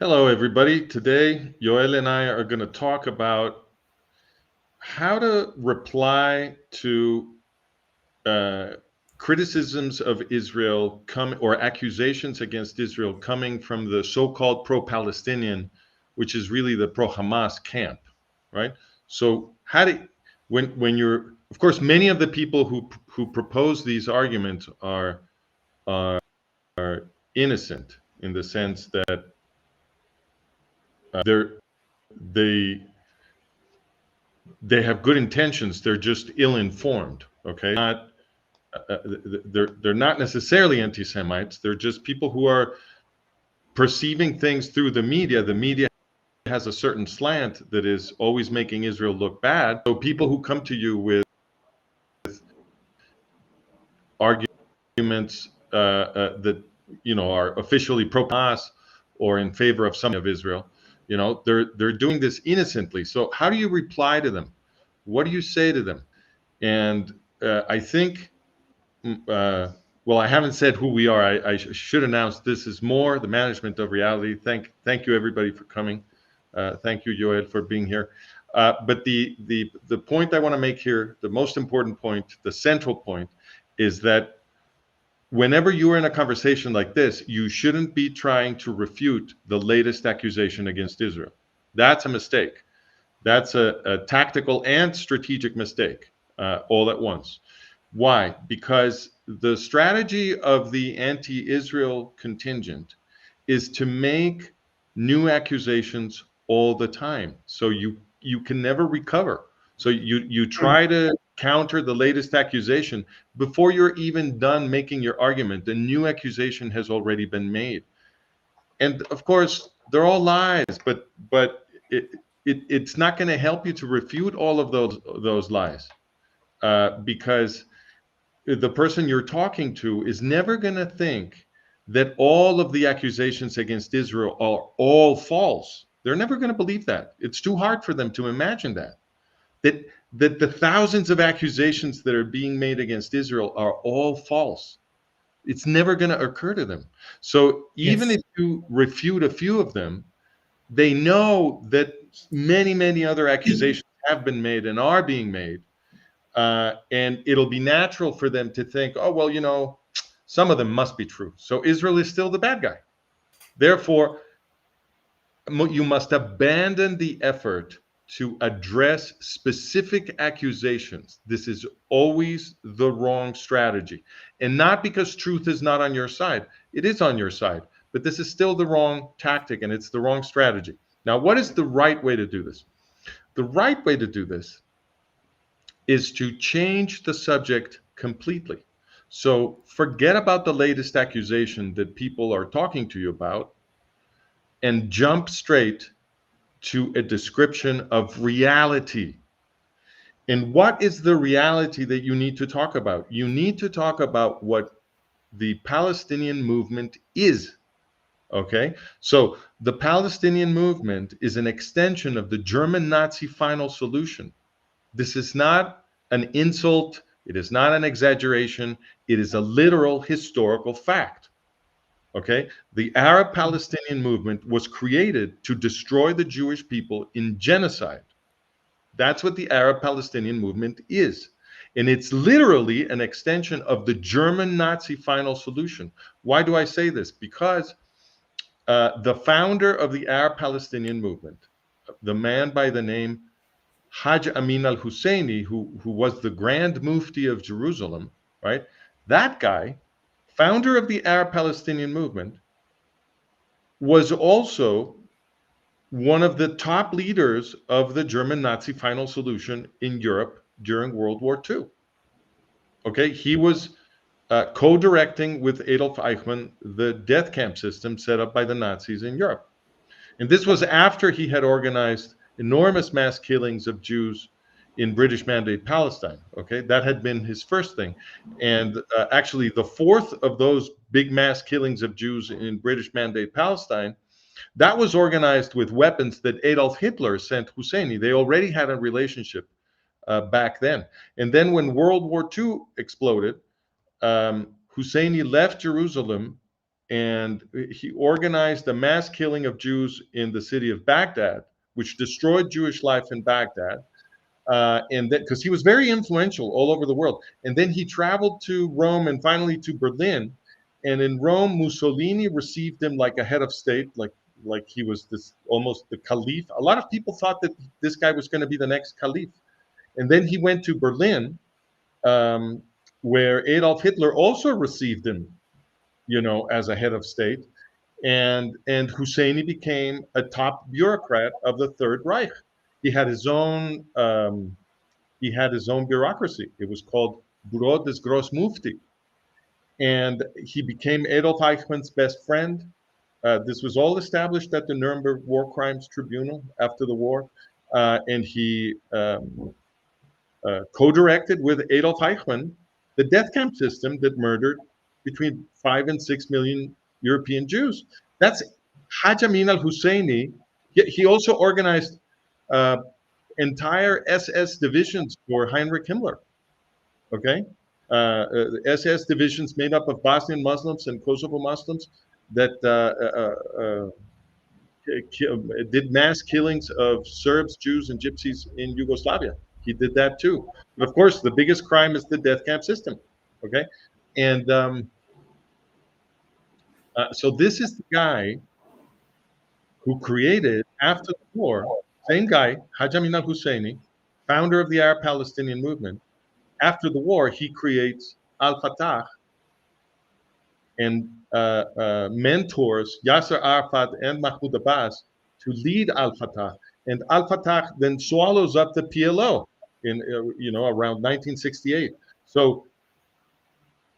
Hello, everybody. Today, Yoel and I are going to talk about how to reply to uh, criticisms of Israel or accusations against Israel coming from the so-called pro-Palestinian, which is really the pro-Hamas camp, right? So, when you're, of course, many of the people who propose these arguments are innocent in the sense that they're they they have good intentions. They're just ill-informed. Okay, they're not necessarily anti-Semites. They're just people who are perceiving things through the media. The media has a certain slant that is always making Israel look bad. So people who come to you with arguments that are officially pro-Hamas or in favor of some of Israel, they're doing this innocently. So how do you reply to them? What do you say to them? And I think, well, I haven't said who we are. I should announce this is more the management of reality. Thank you everybody for coming. Thank you, Yoel, for being here. But the point I want to make here, the most important point, the central point, is that whenever you are in a conversation like this, you shouldn't be trying to refute the latest accusation against Israel. That's a mistake. That's a tactical and strategic mistake all at once. Why? Because the strategy of the anti-Israel contingent is to make new accusations all the time. So you can never recover. So you try to counter the latest accusation before you're even done making your argument. The new accusation has already been made. And of course, they're all lies, but it's not going to help you to refute all of those lies because the person you're talking to is never going to think that all of the accusations against Israel are all false. They're never going to believe that. It's too hard for them to imagine that the thousands of accusations that are being made against Israel are all false. It's never going to occur to them. So even if you refute a few of them, they know that many other accusations have been made and are being made. And it'll be natural for them to think, oh, well, some of them must be true. So Israel is still the bad guy. Therefore, you must abandon the effort to address specific accusations. This is always the wrong strategy. And not because truth is not on your side. It is on your side. But this is still the wrong tactic and it's the wrong strategy. Now, what is the right way to do this? The right way to do this is to change the subject completely. So forget about the latest accusation that people are talking to you about and jump straight to a description of reality. And what is the reality that you need to talk about? You need to talk about what the Palestinian movement is. Okay, so the Palestinian movement is an extension of the German Nazi final solution. This is not an insult. It is not an exaggeration. It is a literal historical fact. Okay, the Arab Palestinian movement was created to destroy the Jewish people in genocide. That's what the Arab Palestinian movement is. And it's literally an extension of the German Nazi final solution. Why do I say this? Because the founder of the Arab Palestinian movement, the man by the name Hajj Amin al-Husseini, who was the Grand Mufti of Jerusalem, right? That guy, founder of the Arab Palestinian movement, was also one of the top leaders of the German Nazi final solution in Europe during World War II. Okay, he was co-directing with Adolf Eichmann the death camp system set up by the Nazis in Europe. And this was after he had organized enormous mass killings of Jews in British Mandate Palestine. Okay, that had been his first thing. And actually, the fourth of those big mass killings of Jews in British Mandate Palestine, that was organized with weapons that Adolf Hitler sent Husseini. They already had a relationship back then. And then when World War II exploded, Husseini left Jerusalem and he organized a mass killing of Jews in the city of Baghdad, which destroyed Jewish life in Baghdad. And that because he was very influential all over the world. And then he traveled to Rome and finally to Berlin. And in Rome, Mussolini received him like a head of state, like he was this almost the caliph. A lot of people thought that this guy was going to be the next caliph. And then he went to Berlin, where Adolf Hitler also received him, as a head of state. And Husseini became a top bureaucrat of the Third Reich. He had his own bureaucracy. It was called Bureau des Gros Mufti, and he became Adolf Eichmann's best friend. This was all established at the Nuremberg War Crimes Tribunal after the war, and he co-directed with Adolf Eichmann the death camp system that murdered between 5 and 6 million European Jews. That's Haj Amin al-Husseini. He also organized entire SS divisions for Heinrich Himmler. Okay, SS divisions made up of Bosnian Muslims and Kosovo Muslims that did mass killings of Serbs, Jews, and Gypsies in Yugoslavia. He did that too. But of course, the biggest crime is the death camp system. Okay, and so this is the guy who created, after the war, same guy, Haj Amin al-Husseini, founder of the Arab Palestinian movement. After the war, he creates Al-Fatah and mentors Yasser Arafat and Mahmoud Abbas to lead Al-Fatah. And Al-Fatah then swallows up the PLO in around 1968. So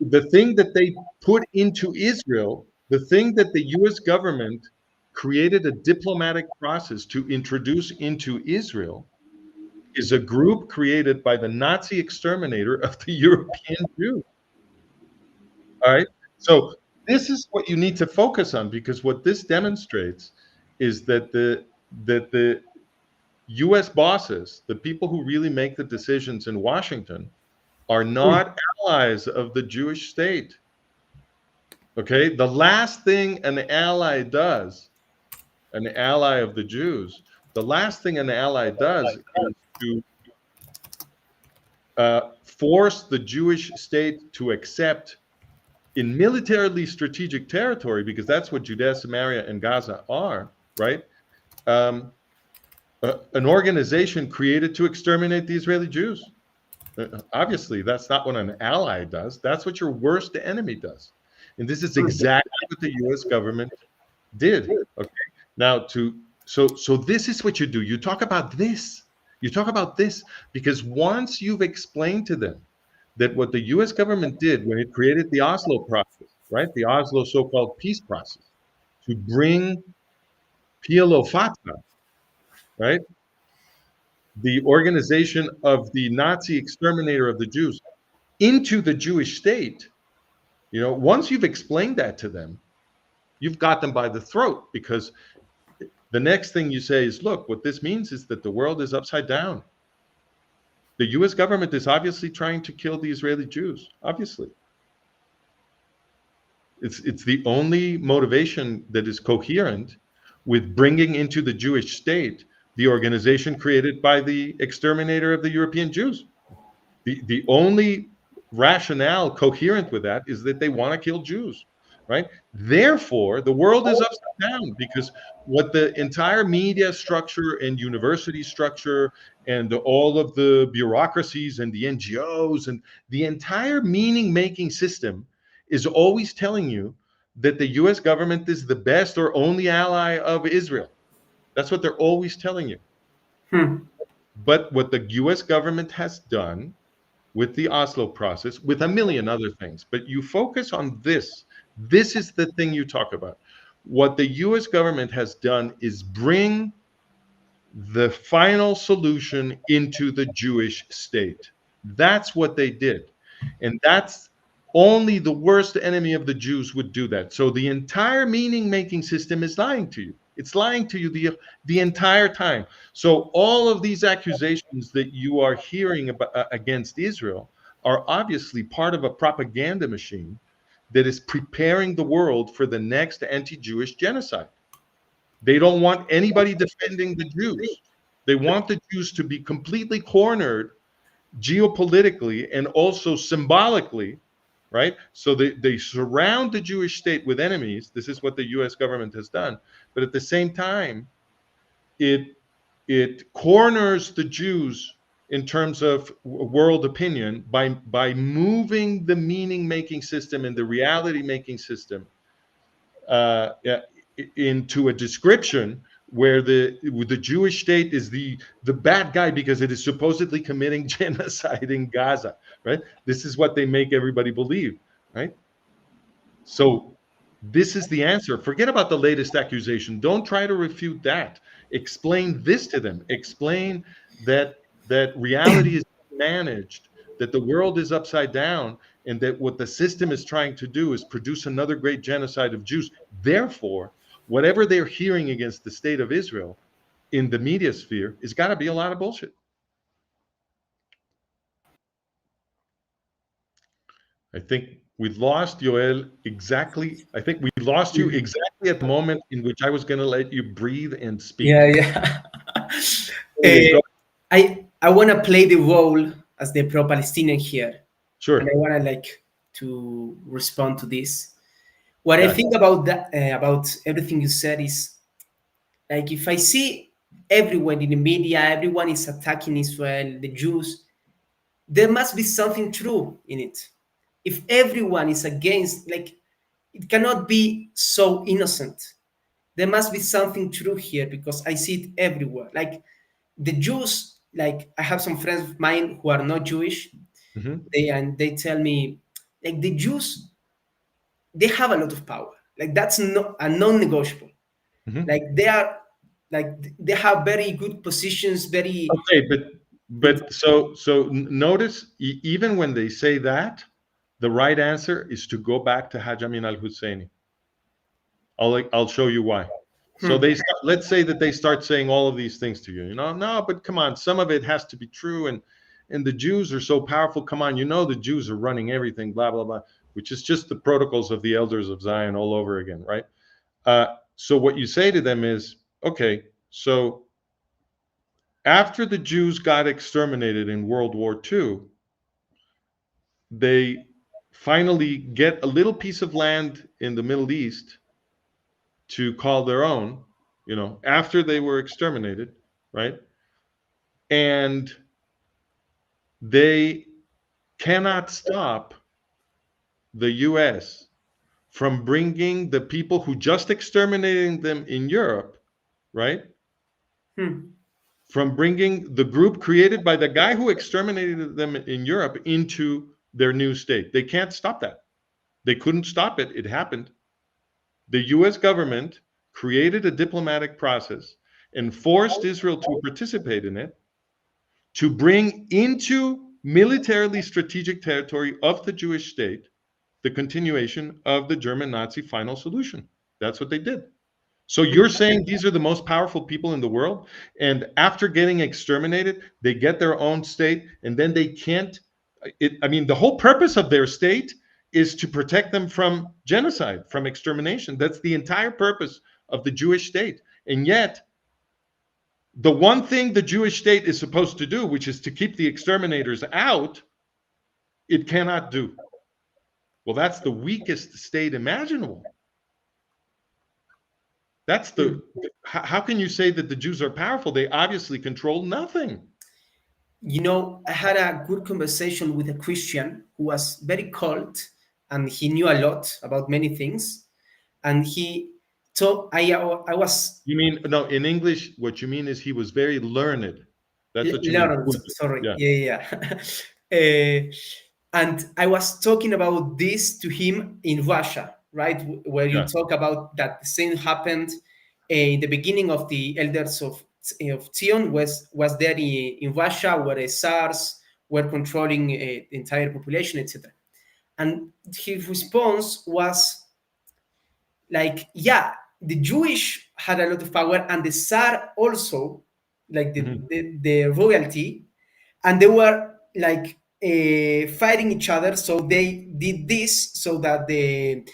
the thing that they put into Israel, the thing that the U.S. government created a diplomatic process to introduce into Israel, is a group created by the Nazi exterminator of the European Jew. All right. So this is what you need to focus on, because what this demonstrates is that the U.S. bosses, the people who really make the decisions in Washington, are not allies of the Jewish state. Okay. The last thing an ally does, an ally of the Jews, the last thing an ally does is to force the Jewish state to accept in militarily strategic territory, because that's what Judea, Samaria, and Gaza are, right? An organization created to exterminate the Israeli Jews. Obviously, that's not what an ally does. That's what your worst enemy does. And this is exactly what the U.S. government did. Okay. Now, so this is what you do. You talk about this. You talk about this because once you've explained to them that what the U.S. government did when it created the Oslo process, right, the Oslo so-called peace process, to bring PLO Fatah, right, the organization of the Nazi exterminator of the Jews, into the Jewish state, once you've explained that to them, you've got them by the throat, because the next thing you say is, look, what this means is that the world is upside down. The U.S. government is obviously trying to kill the Israeli Jews, obviously. It's the only motivation that is coherent with bringing into the Jewish state the organization created by the exterminator of the European Jews. The only rationale coherent with that is that they want to kill Jews. Right? Therefore, the world is upside down, because what the entire media structure and university structure and all of the bureaucracies and the NGOs and the entire meaning-making system is always telling you that the U.S. government is the best or only ally of Israel. That's what they're always telling you. But what the U.S. government has done with the Oslo process, with a million other things, but you focus on this. This is the thing you talk about. What the U.S. government has done is bring the final solution into the Jewish state. That's what they did. And that's only the worst enemy of the Jews would do that. So the entire meaning-making system is lying to you. It's lying to you the entire time. So all of these accusations that you are hearing about, against Israel are obviously part of a propaganda machine that is preparing the world for the next anti-Jewish genocide. They don't want anybody defending the Jews. They want the Jews to be completely cornered geopolitically and also symbolically, right? So they surround the Jewish state with enemies. This is what the US government has done. But at the same time, it corners the Jews in terms of world opinion by moving the meaning making system and the reality making system into a description where the Jewish state is the bad guy because it is supposedly committing genocide in Gaza, right? This is what they make everybody believe, right? So this is the answer. Forget about the latest accusation. Don't try to refute that. Explain this to them. Explain that reality is managed, that the world is upside down, and that what the system is trying to do is produce another great genocide of Jews. Therefore, whatever they're hearing against the state of Israel in the media sphere has got to be a lot of bullshit. I think we lost Yoel exactly. I think we lost you exactly at the moment in which I was going to let you breathe and speak. Yeah. I want to play the role as the pro-Palestinian here. Sure. And I want to to respond to this. What I think about that, about everything you said is if I see everyone in the media, everyone is attacking Israel, the Jews, there must be something true in it. If everyone is against, it cannot be so innocent. There must be something true here because I see it everywhere. The Jews, I have some friends of mine who are not Jewish. Mm-hmm. They tell me, the Jews, they have a lot of power. That's not a non-negotiable. Mm-hmm. They have very good positions. Very okay, but so notice even when they say that, the right answer is to go back to Haj Amin al-Husseini. I'll show you why. So let's say that they start saying all of these things to you. No, but come on, some of it has to be true, and the Jews are so powerful. Come on, the Jews are running everything, blah blah blah, which is just the protocols of the elders of Zion all over again, right? So what you say to them is, okay, so after the Jews got exterminated in World War II, they finally get a little piece of land in the Middle East to call their own, after they were exterminated, right? And they cannot stop the US from bringing the people who just exterminated them in Europe, right? From bringing the group created by the guy who exterminated them in Europe into their new state. They can't stop that. They couldn't stop it. It happened. The US government created a diplomatic process and forced Israel to participate in it to bring into militarily strategic territory of the Jewish state the continuation of the German Nazi final solution. That's what they did. So you're saying these are the most powerful people in the world, and after getting exterminated, they get their own state, and then they can't. The whole purpose of their state is to protect them from genocide, from extermination. That's the entire purpose of the Jewish state. And yet, the one thing the Jewish state is supposed to do, which is to keep the exterminators out, it cannot do. Well, that's the weakest state imaginable. That's how can you say that the Jews are powerful? They obviously control nothing. I had a good conversation with a Christian who was very cold and he knew a lot about many things. And he told, I was... You mean, no, in English, what you mean is he was very learned. That's what you learned, mean. sorry. Yeah. And I was talking about this to him in Russia, right? Where you talk about that the same happened in the beginning of the elders of Zion was there in Russia, where the SARS were controlling the entire population, etc. And his response was the Jewish had a lot of power, and the Tsar also, the royalty, and they were fighting each other. So they did this so that the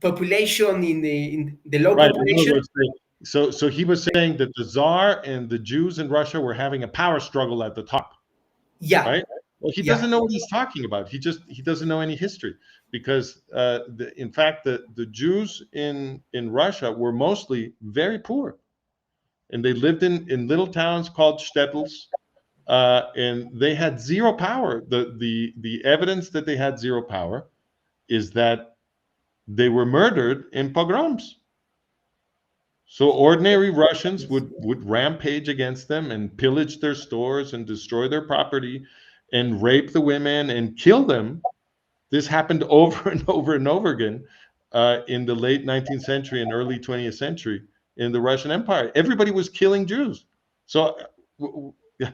population in the low Right. In other population, words, so he was saying that the Tsar and the Jews in Russia were having a power struggle at the top, yeah, right? Well, he yeah, doesn't know what he's talking about. He doesn't know any history because, in fact, the Jews in Russia were mostly very poor, and they lived in little towns called shtetls, and they had zero power. The evidence that they had zero power is that they were murdered in pogroms. So ordinary Russians would rampage against them and pillage their stores and destroy their property and rape the women and kill them. This happened over and over and over again in the late 19th century and early 20th century in the Russian Empire. Everybody was killing Jews. So yeah,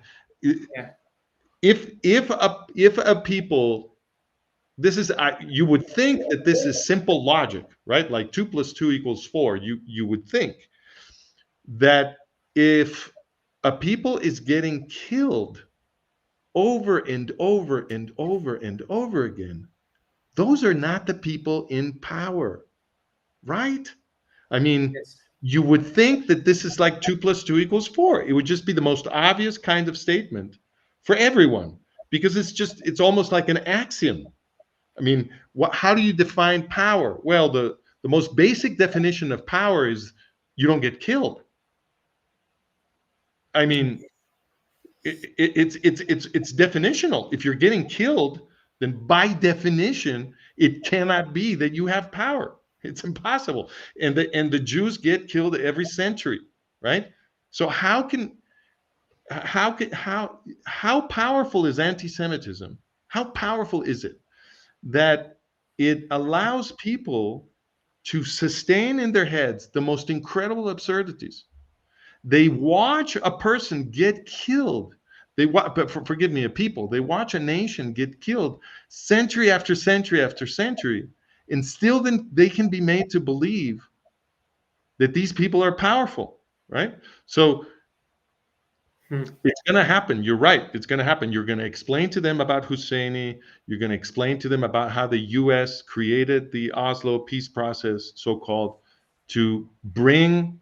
if a people, this is, you would think that this is simple logic, right? Like 2 + 2 = 4. You would think that if a people is getting killed over and over and over and over again, those are not the people in power, right? I mean, yes, you would think that this is like 2 + 2 = 4. It would just be the most obvious kind of statement for everyone because it's almost like an axiom. I mean, how do you define power? Well, the most basic definition of power is you don't get killed. I mean, it's definitional. If you're getting killed, then by definition, it cannot be that you have power. It's impossible. And the Jews get killed every century, right? So how powerful is anti-Semitism? How powerful is it that it allows people to sustain in their heads the most incredible absurdities? They watch a person get killed. But forgive me, a people. They watch a nation get killed century after century after century, and still then they can be made to believe that these people are powerful, right? So hmm, it's going to happen. You're right. It's going to happen. You're going to explain to them about Husseini. You're going to explain to them about how the U.S. created the Oslo peace process, so-called, to bring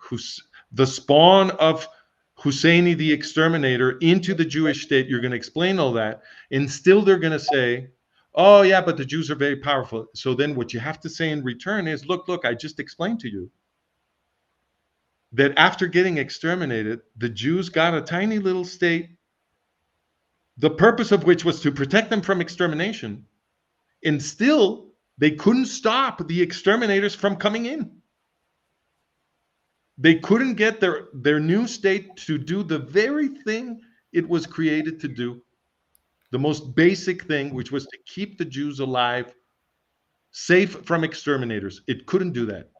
the spawn of Husseini the exterminator into the Jewish state. You're going to explain all that, and still they're going to say, "Oh yeah, but the Jews are very powerful." So then, what you have to say in return is, "Look, I just explained to you that after getting exterminated, the Jews got a tiny little state, the purpose of which was to protect them from extermination, and still they couldn't stop the exterminators from coming in. They couldn't get their new state to do the very thing it was created to do, the most basic thing, which was to keep the Jews alive, safe from exterminators. It couldn't do that.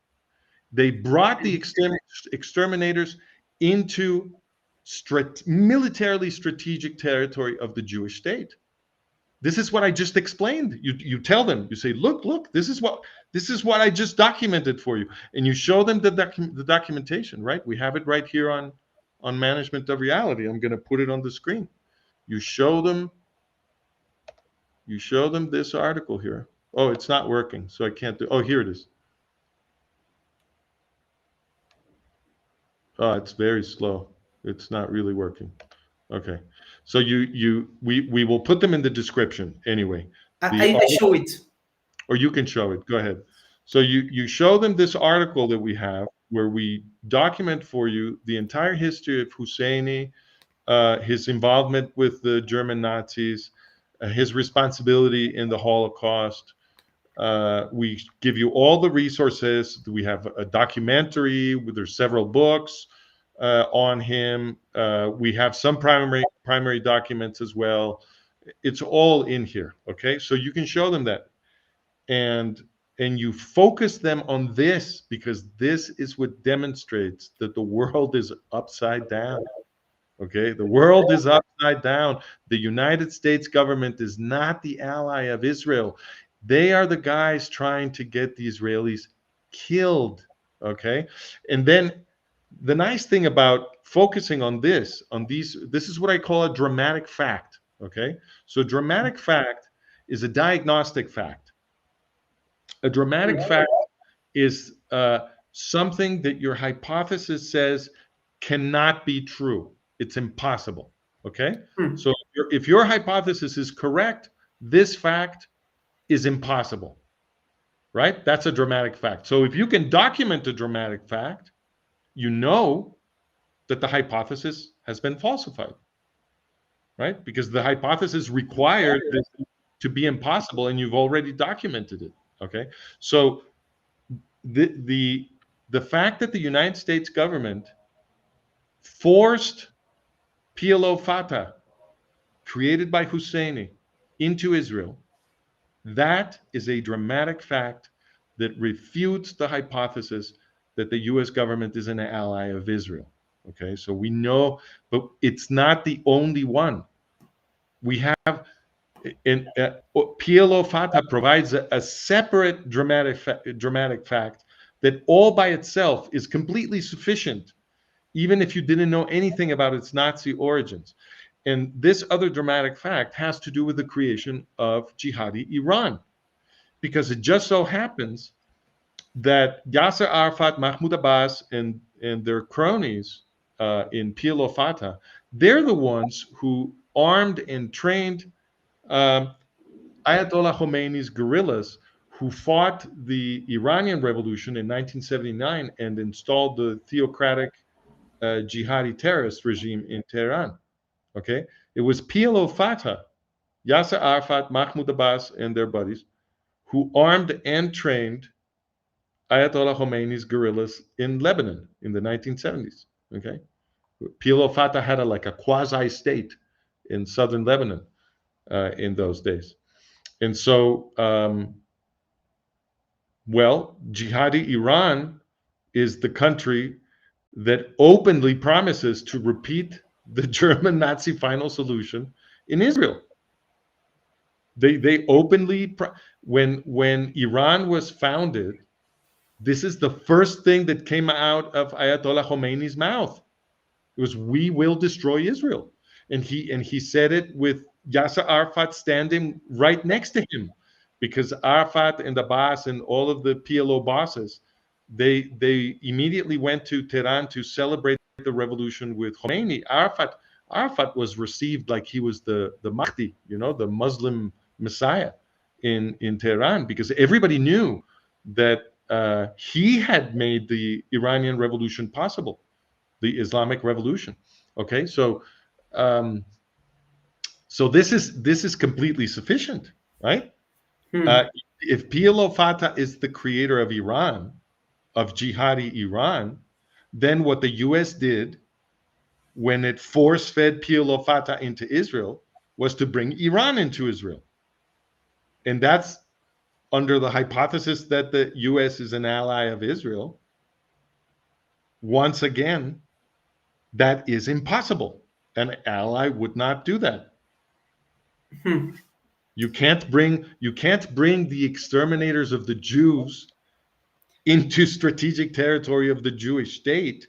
They brought the exterminators into militarily strategic territory of the Jewish state. This is what I just explained. You tell them, you say, look, this is what I just documented for you, and you show them the documentation. Right? We have it right here on Management of Reality. I'm going to put it on the screen. You show them this article here. Oh, it's not working, so I can't do. Oh, here it is. Oh, it's very slow. It's not really working. Okay, so we will put them in the description anyway. The I show it. or you can show it. Go ahead. So you show them this article that we have where we document for you the entire history of Husseini, his involvement with the German Nazis, his responsibility in the Holocaust. We give you all the resources. We have a documentary. There's several books on him. We have some primary documents as well. It's all in here. Okay, so you can show them that, and you focus them on this because this is what demonstrates that the world is upside down. Okay, the world is upside down. The United States government is not the ally of Israel. They are the guys trying to get the Israelis killed. Okay, and then the nice thing about focusing on this is what I call a dramatic fact. Okay, so dramatic fact is a diagnostic fact. A dramatic fact is something that your hypothesis says cannot be true. It's impossible. Okay, Hmm. so if your hypothesis is correct, this fact is impossible, right? That's a dramatic fact. So if you can document a dramatic fact, you know that the hypothesis has been falsified, right? Because the hypothesis required this to be impossible, and you've already documented it. Okay, so the the the fact that the United States government forced PLO Fatah, created by Husseini, into Israel, that is a dramatic fact that refutes the hypothesis that the US government is an ally of Israel. Okay, so we know, but it's not the only one. We have, in PLO Fatah provides a separate dramatic fact that all by itself is completely sufficient, even if you didn't know anything about its Nazi origins. And this other dramatic fact has to do with the creation of jihadi Iran, because it just so happens that Yasser Arafat, Mahmoud Abbas, and their cronies in PLO Fatah, they're the ones who armed and trained Ayatollah Khomeini's guerrillas, who fought the Iranian Revolution in 1979 and installed the theocratic jihadi terrorist regime in Tehran. Okay, it was PLO Fatah, Yasser Arafat, Mahmoud Abbas, and their buddies who armed and trained Ayatollah Khomeini's guerrillas in Lebanon in the 1970s. Okay, PLO Fatah had like a quasi state in southern Lebanon in those days, and so jihadi Iran is the country that openly promises to repeat the German Nazi final solution in Israel. They openly when Iran was founded, this is the first thing that came out of Ayatollah Khomeini's mouth. It was, "We will destroy Israel," and he said it with Yasser Arafat standing right next to him, because Arafat and Abbas and all of the PLO bosses, they immediately went to Tehran to celebrate the revolution with Khomeini. Arafat was received like he was the Mahdi, the Muslim Messiah in Tehran, because everybody knew that he had made the Iranian Revolution possible, the Islamic Revolution. Okay, so this is completely sufficient, right? Hmm. If PLO Fatah is the creator of Iran, of jihadi Iran, then what the U.S. did when it force-fed PLO Fatah into Israel was to bring Iran into Israel, and that's under the hypothesis that the U.S. is an ally of Israel. Once again, that is impossible. An ally would not do that. Hmm. You can't bring the exterminators of the Jews into strategic territory of the Jewish state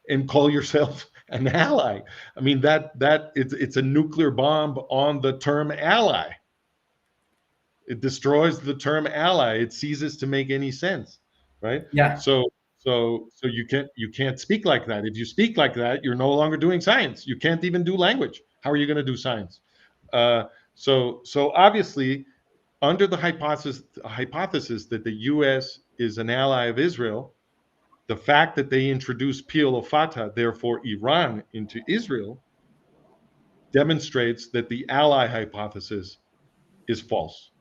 and call yourself an ally. I mean, it's a nuclear bomb on the term ally. It destroys the term ally. It ceases to make any sense, right? Yeah. So you can't speak like that. If you speak like that, you're no longer doing science. You can't even do language. How are you going to do science? So obviously, under the hypothesis that the U.S. is an ally of Israel, the fact that they introduced PLO Fatah, therefore Iran, into Israel, demonstrates that the ally hypothesis is false.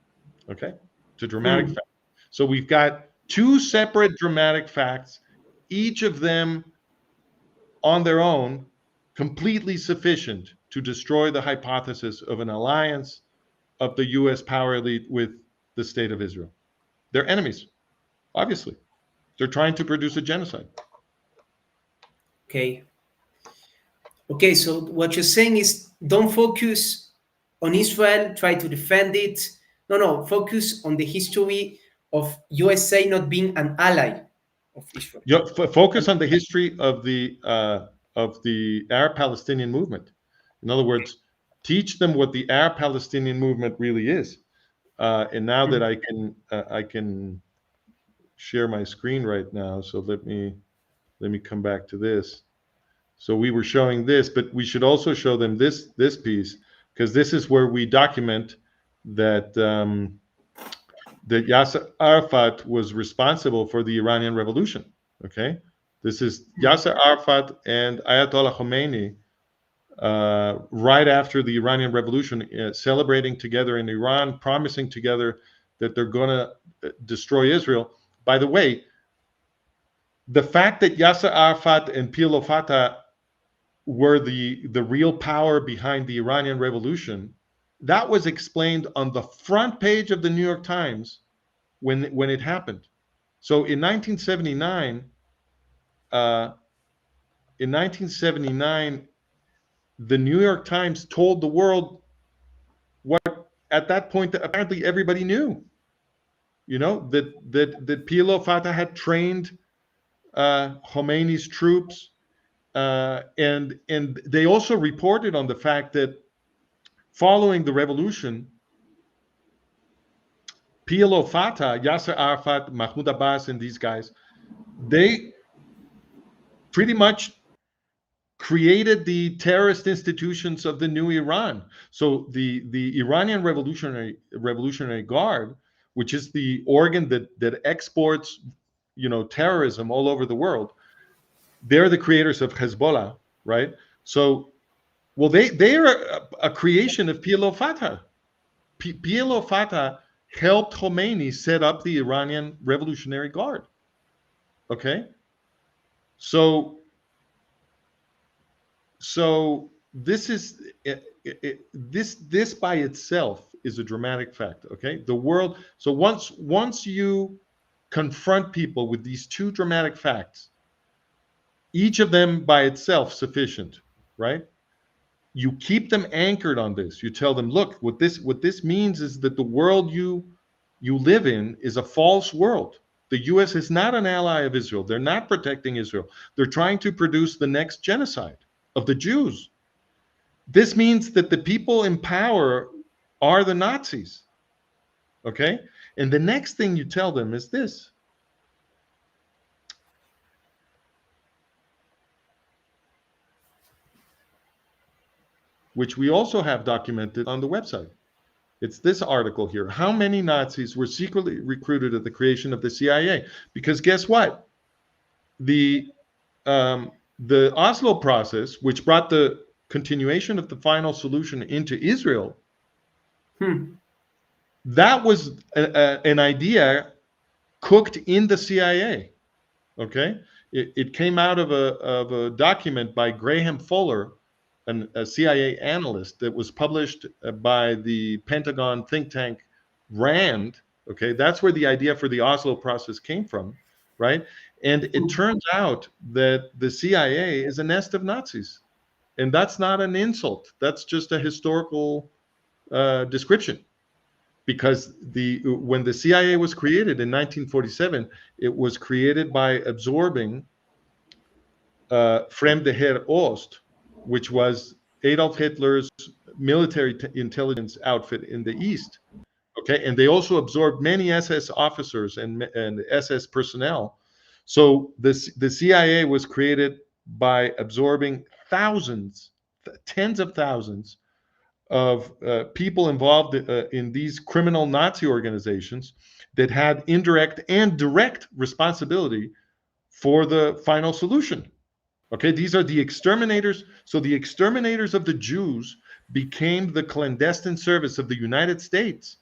Okay, it's a dramatic Hmm. fact. So we've got two separate dramatic facts, each of them on their own completely sufficient to destroy the hypothesis of an alliance of the U.S. power elite with the state of Israel. They're enemies, obviously. They're trying to produce a genocide. Okay. Okay. So what you're saying is, don't focus on Israel. Try to defend it. No, no. Focus on the history of USA not being an ally of Israel. Focus on the history of the Arab Palestinian movement. In other words, teach them what the Arab Palestinian movement really is. And now that I can share my screen right now, so let me come back to this. So we were showing this, but we should also show them this piece, because this is where we document that that Yasser Arafat was responsible for the Iranian Revolution. Okay, this is Yasser Arafat and Ayatollah Khomeini right after the Iranian Revolution, celebrating together in Iran, promising together that they're going to destroy Israel. By the way, the fact that Yasser Arafat and PLO Fatah were the real power behind the Iranian Revolution, that was explained on the front page of the New York Times when it happened. So in 1979, the New York Times told the world what at that point apparently everybody knew. You know, that PLO Fatah had trained Khomeini's troops, and they also reported on the fact that following the revolution, PLO Fatah, Yasser Arafat, Mahmoud Abbas, and these guys, they pretty much created the terrorist institutions of the new Iran. So the Iranian Revolutionary Guard, which is the organ that exports, you know, terrorism all over the world, they're the creators of Hezbollah, right? So, well, they are a creation of PLO Fatah. PLO Fatah helped Khomeini set up the Iranian Revolutionary Guard. Okay, so this is this by itself is a dramatic fact. Okay, the world. So once you confront people with these two dramatic facts, each of them by itself sufficient, right? You keep them anchored on this. You tell them, look, what this means is that the world you live in is a false world. The U.S. is not an ally of Israel. They're not protecting Israel. They're trying to produce the next genocide of the Jews. This means that the people in power are the Nazis. Okay? And the next thing you tell them is this. Which we also have documented on the website. It's this article here. How many Nazis were secretly recruited at the creation of the CIA? Because guess what? The Oslo process, which brought the continuation of the final solution into Israel, that was an idea cooked in the CIA. Okay, it came out of a document by Graham Fuller, a CIA analyst, that was published by the Pentagon think tank RAND. Okay, that's where the idea for the Oslo process came from, right? And it turns out that the CIA is a nest of Nazis, and that's not an insult. That's just a historical description. Because when the CIA was created in 1947, it was created by absorbing Fremde Heer Oost, which was Adolf Hitler's military intelligence outfit in the East. Okay, and they also absorbed many SS officers and SS personnel. So the CIA was created by absorbing thousands, tens of thousands of people involved in these criminal Nazi organizations that had indirect and direct responsibility for the final solution. Okay, these are the exterminators. So the exterminators of the Jews became the clandestine service of the United States.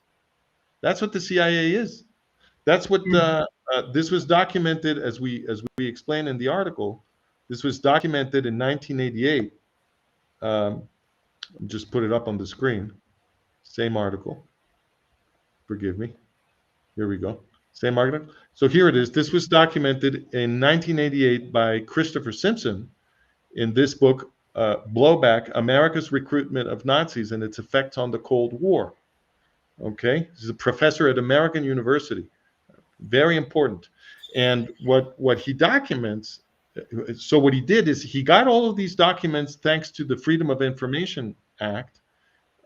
That's what the CIA is. That's what this was documented, as we explain in the article. This was documented in 1988. Just put it up on the screen. Same article. Forgive me. Here we go. Same article. So here it is. This was documented in 1988 by Christopher Simpson in this book, Blowback, America's Recruitment of Nazis and Its Effects on the Cold War. Okay. He's a professor at American University. Very important. And what he documents, so what he did is he got all of these documents thanks to the Freedom of Information Act,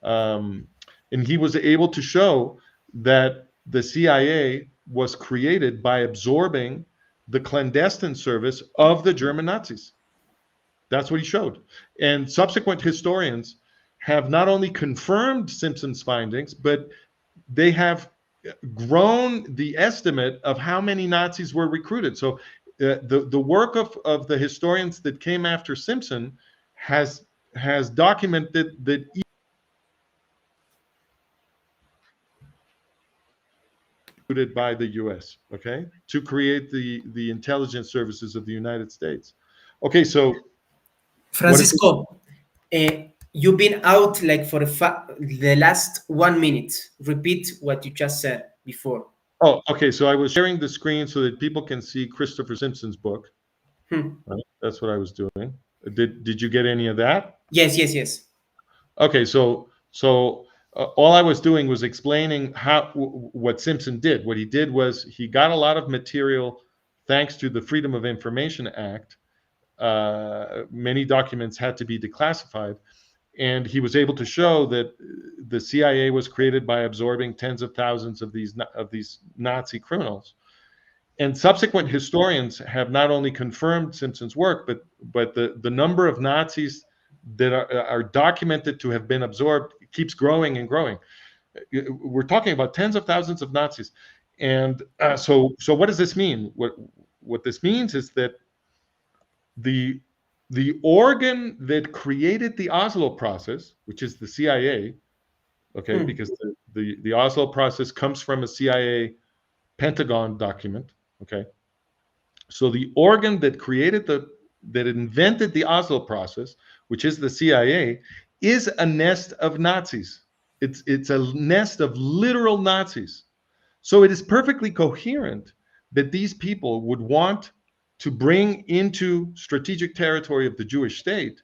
um, and he was able to show that the CIA was created by absorbing the clandestine service of the German Nazis. That's what he showed. And subsequent historians have not only confirmed Simpson's findings, but they have grown the estimate of how many Nazis were recruited. So the work of the historians that came after Simpson has documented that recruited by the U.S. Okay, to create the intelligence services of the United States. Okay, so Francisco, you've been out like for the last 1 minute. Repeat what you just said before. Oh, okay. So I was sharing the screen so that people can see Christopher Simpson's book. Right? That's what I was doing. Did you get any of that? Yes, yes, yes. Okay, so all I was doing was explaining what Simpson did. What he did was he got a lot of material thanks to the Freedom of Information Act. Many documents had to be declassified, and he was able to show that the CIA was created by absorbing tens of thousands of these Nazi criminals. And subsequent historians have not only confirmed Simpson's work, but the number of Nazis that are documented to have been absorbed keeps growing and growing. We're talking about tens of thousands of Nazis. And so what does this mean? What this means is that the organ that created the Oslo process, which is the CIA, okay, because the Oslo process comes from a CIA Pentagon document, okay. So the organ that invented the Oslo process, which is the CIA, is a nest of Nazis. It's a nest of literal Nazis. So it is perfectly coherent that these people would want to bring into strategic territory of the Jewish state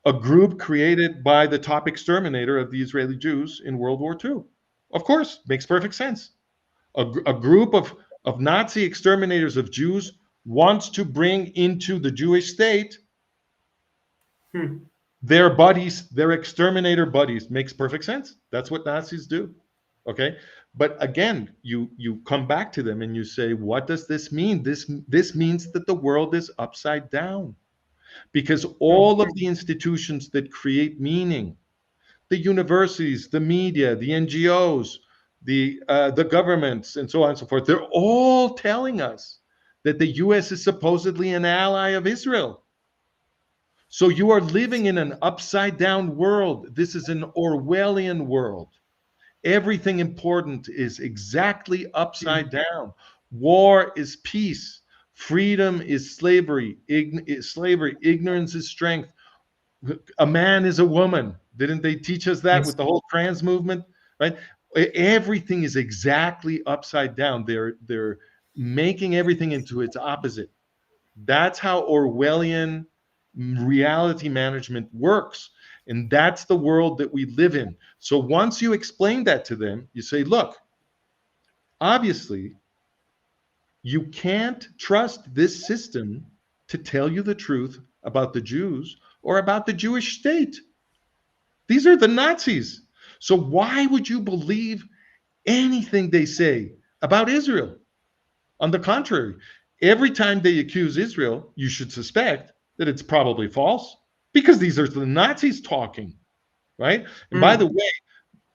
a group created by the top exterminator of the Israeli Jews in World War II. Of course, makes perfect sense. A group of Nazi exterminators of Jews wants to bring into the Jewish state their buddies, their exterminator buddies. Makes perfect sense. That's what Nazis do. Okay. But again, you come back to them and you say, what does this mean? This means that the world is upside down, because all of the institutions that create meaning, the universities, the media, the NGOs, the governments, and so on and so forth, they're all telling us that the US is supposedly an ally of Israel. So you are living in an upside down world. This is an Orwellian world. Everything important is exactly upside down. War is peace. Freedom is slavery. Ignorance is strength. A man is a woman. Didn't they teach us that with the whole trans movement? Right? Everything is exactly upside down. They're making everything into its opposite. That's how Orwellian reality management works. And that's the world that we live in. So once you explain that to them, you say, look, obviously, you can't trust this system to tell you the truth about the Jews or about the Jewish state. These are the Nazis. So why would you believe anything they say about Israel? On the contrary, every time they accuse Israel, you should suspect that it's probably false, because these are the Nazis talking, right? And by the way,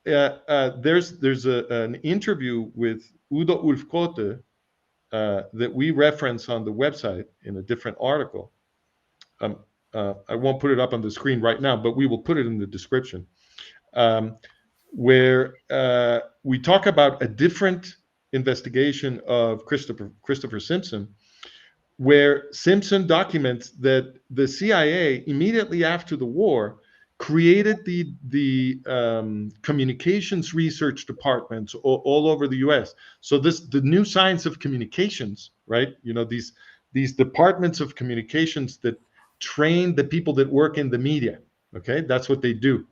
there's an interview with Udo Ulfkotte that we reference on the website in a different article. I won't put it up on the screen right now, but we will put it in the description, where we talk about a different investigation of Christopher Simpson, where Simpson documents that the CIA, immediately after the war, created the communications research departments all over the U.S. So the new science of communications, right? You know, these departments of communications that train the people that work in the media. Okay, that's what they do.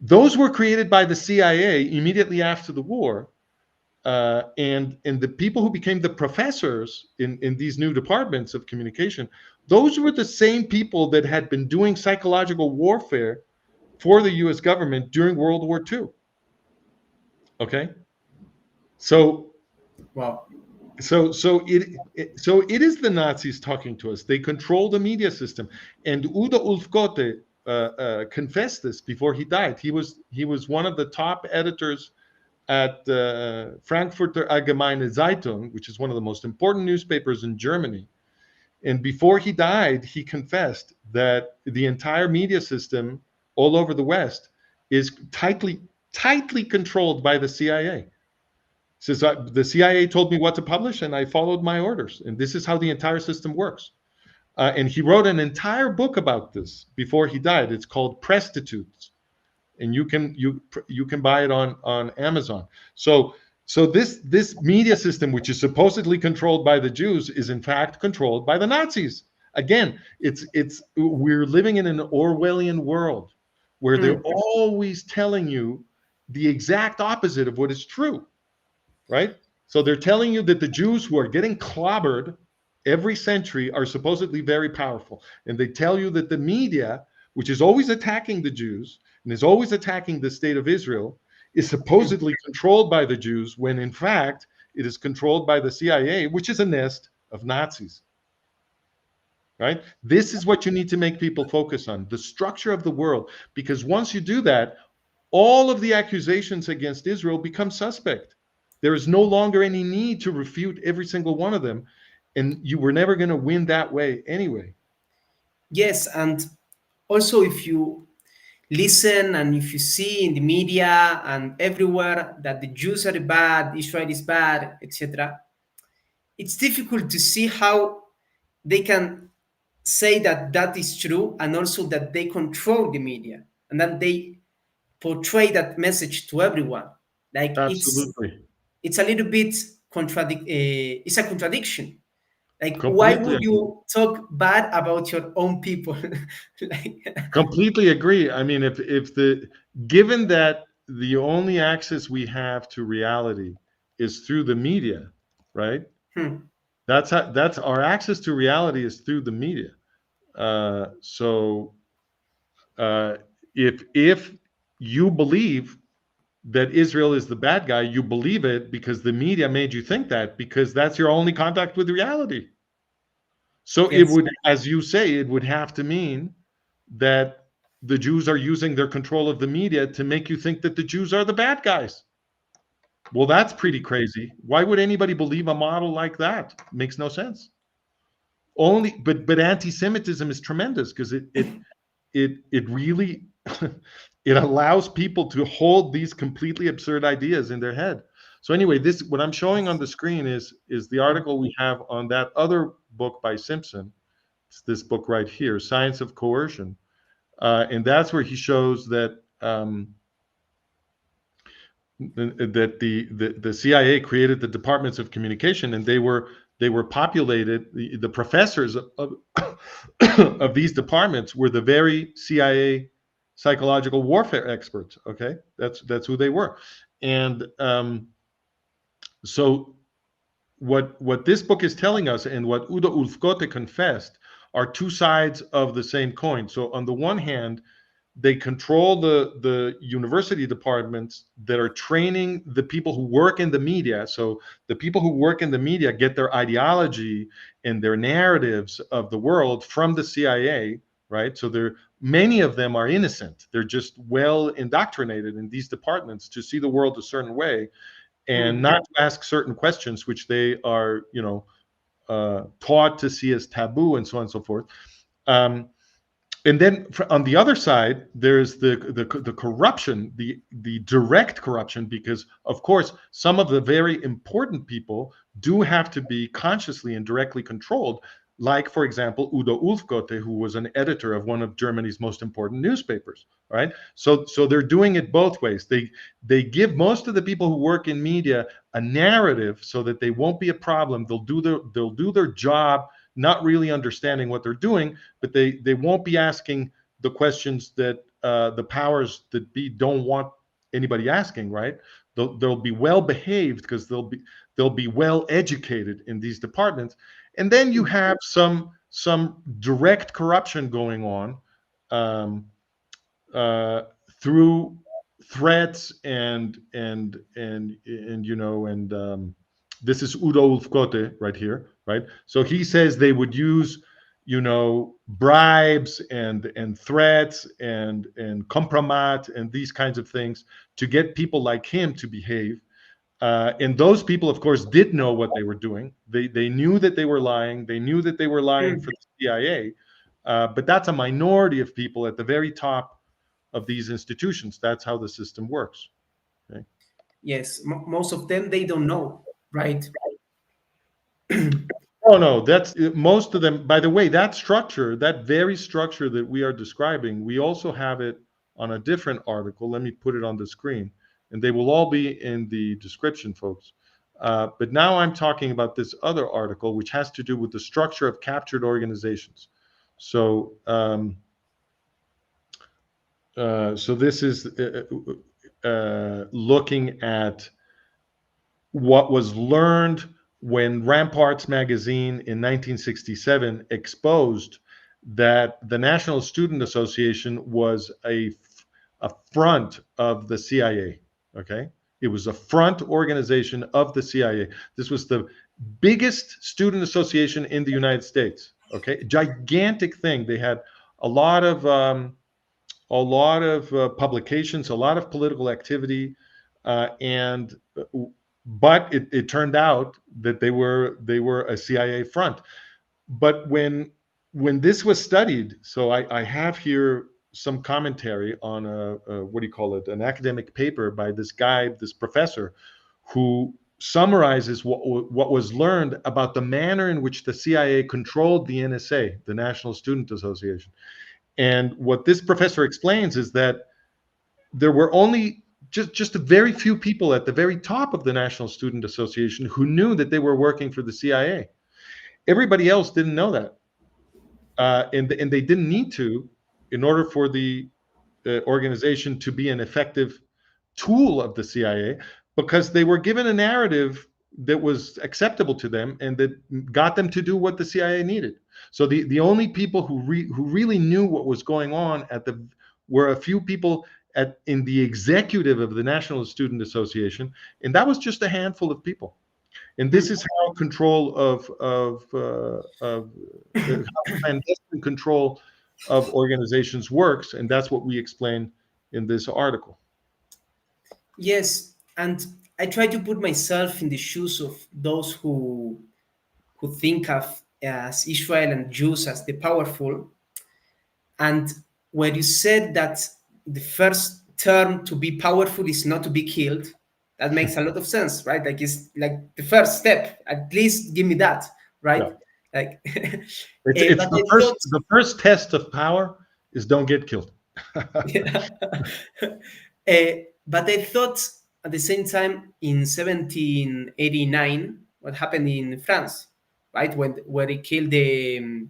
Those were created by the CIA immediately after the war. And the people who became the professors in these new departments of communication, those were the same people that had been doing psychological warfare for the U.S. government during World War II. Okay, so Wow. it is the Nazis talking to us. They control the media system, and Udo Ulfkotte confessed this before he died. He was one of the top editors at Frankfurter Allgemeine Zeitung, which is one of the most important newspapers in Germany. And before he died, he confessed that the entire media system all over the West is tightly controlled by the CIA. Says the CIA told me what to publish, and I followed my orders, and this is how the entire system works. And he wrote an entire book about this before he died. It's called Prestitutes, and you can buy it on Amazon. So this media system, which is supposedly controlled by the Jews, is in fact controlled by the Nazis. Again, it's we're living in an Orwellian world where they're always telling you the exact opposite of what is true, right? So they're telling you that the Jews who are getting clobbered every century are supposedly very powerful, and they tell you that the media, which is always attacking the Jews and is always attacking the state of Israel, is supposedly controlled by the Jews, when in fact it is controlled by the CIA, which is a nest of Nazis. Right? This is what you need to make people focus on, the structure of the world, because once you do that, all of the accusations against Israel become suspect. There is no longer any need to refute every single one of them, and you were never going to win that way anyway. Yes, and also if you listen and if you see in the media and everywhere that the Jews are bad, Israel is bad, etc., it's difficult to see how they can say that that is true, and also that they control the media and that they portray that message to everyone. Like Absolutely. it's a little bit it's a contradiction. Like, why Completely would agree. you talk bad about your own people? Like, Completely agree. I mean, if the given that the only access we have to reality is through the media, right? That's our access to reality is through the media. So if you believe that Israel is the bad guy, you believe it because the media made you think that, because that's your only contact with reality. So it yes, would, as you say, it would have to mean that the Jews are using their control of the media to make you think that the Jews are the bad guys. Well, that's pretty crazy. Why would anybody believe a model like that? Makes no sense. But anti-Semitism is tremendous because it really it allows people to hold these completely absurd ideas in their head. So anyway, this what I'm showing on the screen is the article we have on that other book by Simpson. It's this book right here, Science of Coercion, and that's where he shows that that the CIA created the departments of communication, and they were populated. The professors of of these departments were the very CIA psychological warfare experts. Okay, that's who they were, and so what this book is telling us, and what Udo Ulfkotte confessed, are two sides of the same coin. So on the one hand, they control the university departments that are training the people who work in the media. So the people who work in the media get their ideology and their narratives of the world from the CIA, right? So many of them are innocent. They're just well indoctrinated in these departments to see the world a certain way and not to ask certain questions, which they are, taught to see as taboo, and so on and so forth. And then on the other side, there's the corruption, the direct corruption, because of course some of the very important people do have to be consciously and directly controlled. Like, for example, Udo Ulfkotte, who was an editor of one of Germany's most important newspapers, right? So they're doing it both ways. They give most of the people who work in media a narrative so that they won't be a problem. They'll do their job, not really understanding what they're doing, but they won't be asking the questions that the powers that be don't want anybody asking, right? They'll be well behaved because they'll be well educated in these departments, and then you have some direct corruption going on, uh, through threats and this is Udo Ulfkote right here, right? So he says they would use, bribes and threats and compromat and these kinds of things to get people like him to behave. And those people, of course, did know what they were doing. They knew that they were lying. They knew that they were lying Hmm. for the CIA. But that's a minority of people at the very top of these institutions. That's how the system works. Okay? Yes, most of them they don't know, right? Oh no, that's most of them. By the way, that structure, that very structure that we are describing, we also have it on a different article. Let me put it on the screen, and they will all be in the description, folks. But now I'm talking about this other article, which has to do with the structure of captured organizations. So, so this is looking at what was learned when Ramparts magazine in 1967 exposed that the National Student Association was a front of the CIA. Okay. It was a front organization of the CIA. This was the biggest student association in the United States. Okay. Gigantic thing. They had a lot of, publications, a lot of political activity, and but it turned out that they were a CIA front. But when this was studied, so I have here some commentary on a what do you call it, an academic paper by this guy, this professor, who summarizes what was learned about the manner in which the CIA controlled the NSA, the National Student Association. And what this professor explains is that there were only just a very few people at the very top of the National Student Association who knew that they were working for the CIA. Everybody else didn't know that, and they didn't need to in order for the organization to be an effective tool of the CIA, because they were given a narrative that was acceptable to them and that got them to do what the CIA needed. So the only people who really knew what was going on were a few people in the executive of the National Student Association, and that was just a handful of people. And this is how control of how clandestine control of organizations works, and that's what we explain in this article. Yes, and I try to put myself in the shoes of those who think of as Israel and Jews as the powerful. And when you said that the first term to be powerful is not to be killed, that makes a lot of sense, right? Like it's like the first step. At least give me that, right? Yeah. Like, It's but I thought, the first test of power is don't get killed. yeah. But I thought at the same time in 1789, what happened in France, right? Where they killed the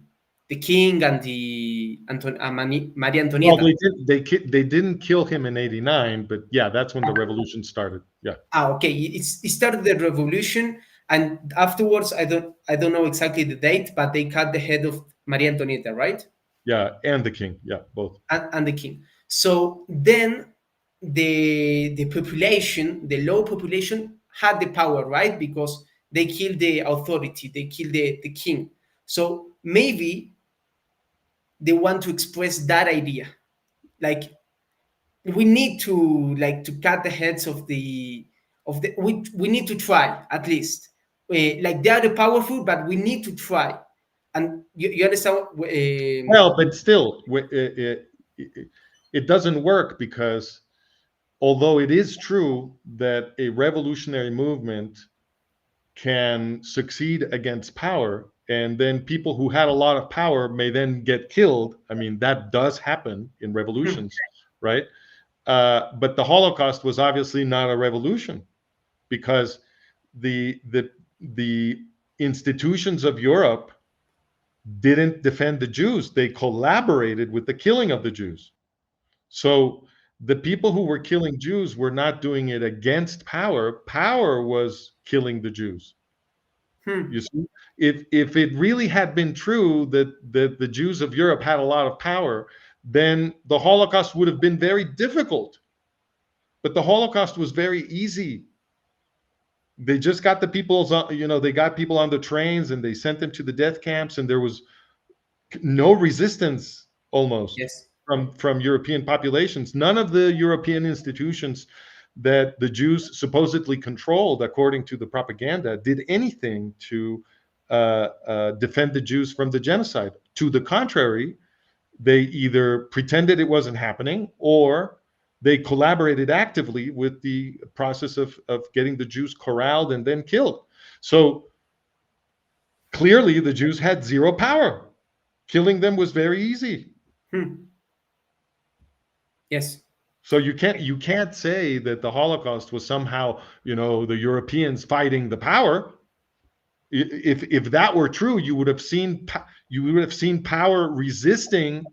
king and Maria Well, Antonieta. they didn't kill him in '89, but yeah, that's when the revolution started. Yeah, Okay. It started the revolution, and afterwards, I don't know exactly the date, but they cut the head of Maria Antonieta, right? yeah, and the king, yeah, both. And the king. So then the population, the low population, had the power, right? Because they killed the authority, they killed the king. So maybe they want to express that idea, like we need to cut the heads of the we need to try at least. Like they are the powerful, but we need to try. And you understand Well, but still, it doesn't work because although it is true that a revolutionary movement can succeed against power, and then people who had a lot of power may then get killed. I mean, that does happen in revolutions, right? But the Holocaust was obviously not a revolution because the institutions of Europe didn't defend the Jews. They collaborated with the killing of the Jews. So the people who were killing Jews were not doing it against power. Power was killing the Jews. hmm, You see, if it really had been true that the Jews of Europe had a lot of power, then the Holocaust would have been very difficult. But the Holocaust was very easy. They just got the people, they got people on the trains and they sent them to the death camps, and there was no resistance almost Yes. from European populations. None of the European institutions that the Jews supposedly controlled, according to the propaganda, did anything to defend the Jews from the genocide. To the contrary, they either pretended it wasn't happening, or they collaborated actively with the process of getting the Jews corralled and then killed. So clearly the Jews had zero power. Killing them was very easy. Yes. So you can't say that the Holocaust was somehow, the Europeans fighting the power. If that were true, you would have seen power resisting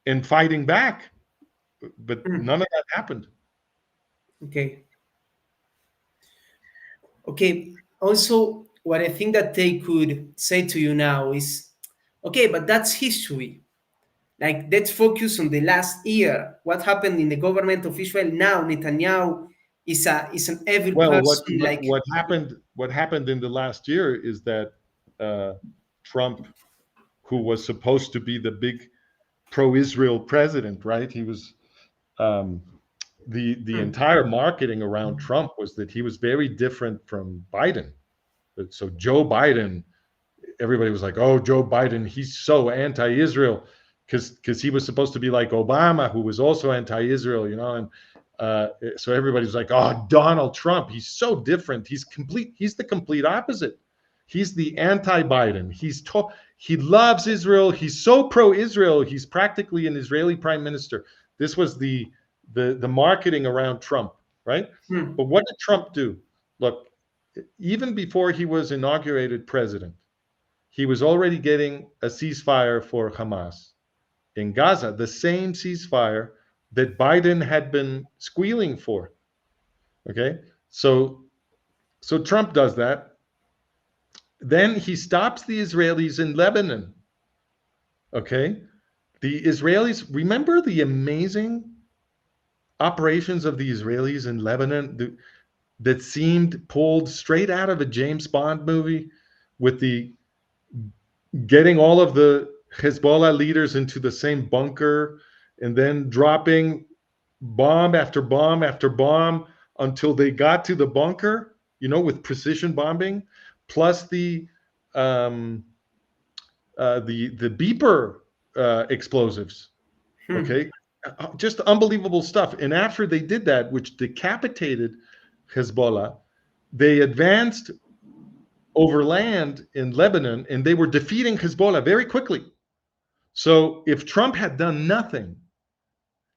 and fighting back. But none of that happened. Okay. Also, what I think that they could say to you now is, okay, but that's history. Like, let's focus on the last year. What happened in the government of Israel now? Netanyahu is an evil Well, person. what happened in the last year is that Trump, who was supposed to be the big pro-Israel president, right? He was the entire marketing around Trump was that he was very different from Biden. So Joe Biden, everybody was like, "Oh, Joe Biden, he's so anti-Israel," because he was supposed to be like Obama, who was also anti-Israel, and so everybody was like, "Oh, Donald Trump, he's so different. He's the complete opposite. He's the anti-Biden. He loves Israel. He's so pro-Israel. He's practically an Israeli prime minister." This was the marketing around Trump, right? But what did Trump do? Look, even before he was inaugurated president, he was already getting a ceasefire for Hamas in Gaza, the same ceasefire that Biden had been squealing for. Okay, so Trump does that. Then he stops the Israelis in Lebanon. Okay, the Israelis, remember the amazing operations of the Israelis in Lebanon that seemed pulled straight out of a James Bond movie, with the getting all of the Hezbollah leaders into the same bunker and then dropping bomb after bomb after bomb until they got to the bunker, with precision bombing, plus the beeper explosives. Okay, just unbelievable stuff. And after they did that, which decapitated Hezbollah, they advanced over land in Lebanon, and they were defeating Hezbollah very quickly. So if Trump had done nothing,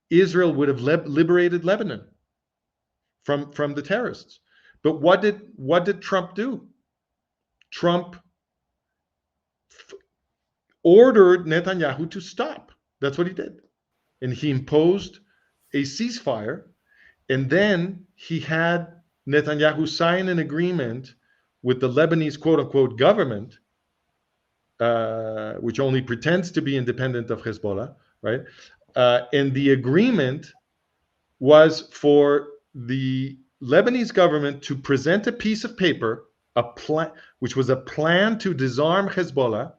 Israel would have liberated Lebanon from the terrorists. But what did Trump do? Trump ordered Netanyahu to stop. That's what he did. And he imposed a ceasefire. And then he had Netanyahu sign an agreement with the Lebanese quote-unquote government, which only pretends to be independent of Hezbollah, right? And the agreement was for the Lebanese government to present a piece of paper, which was a plan to disarm Hezbollah,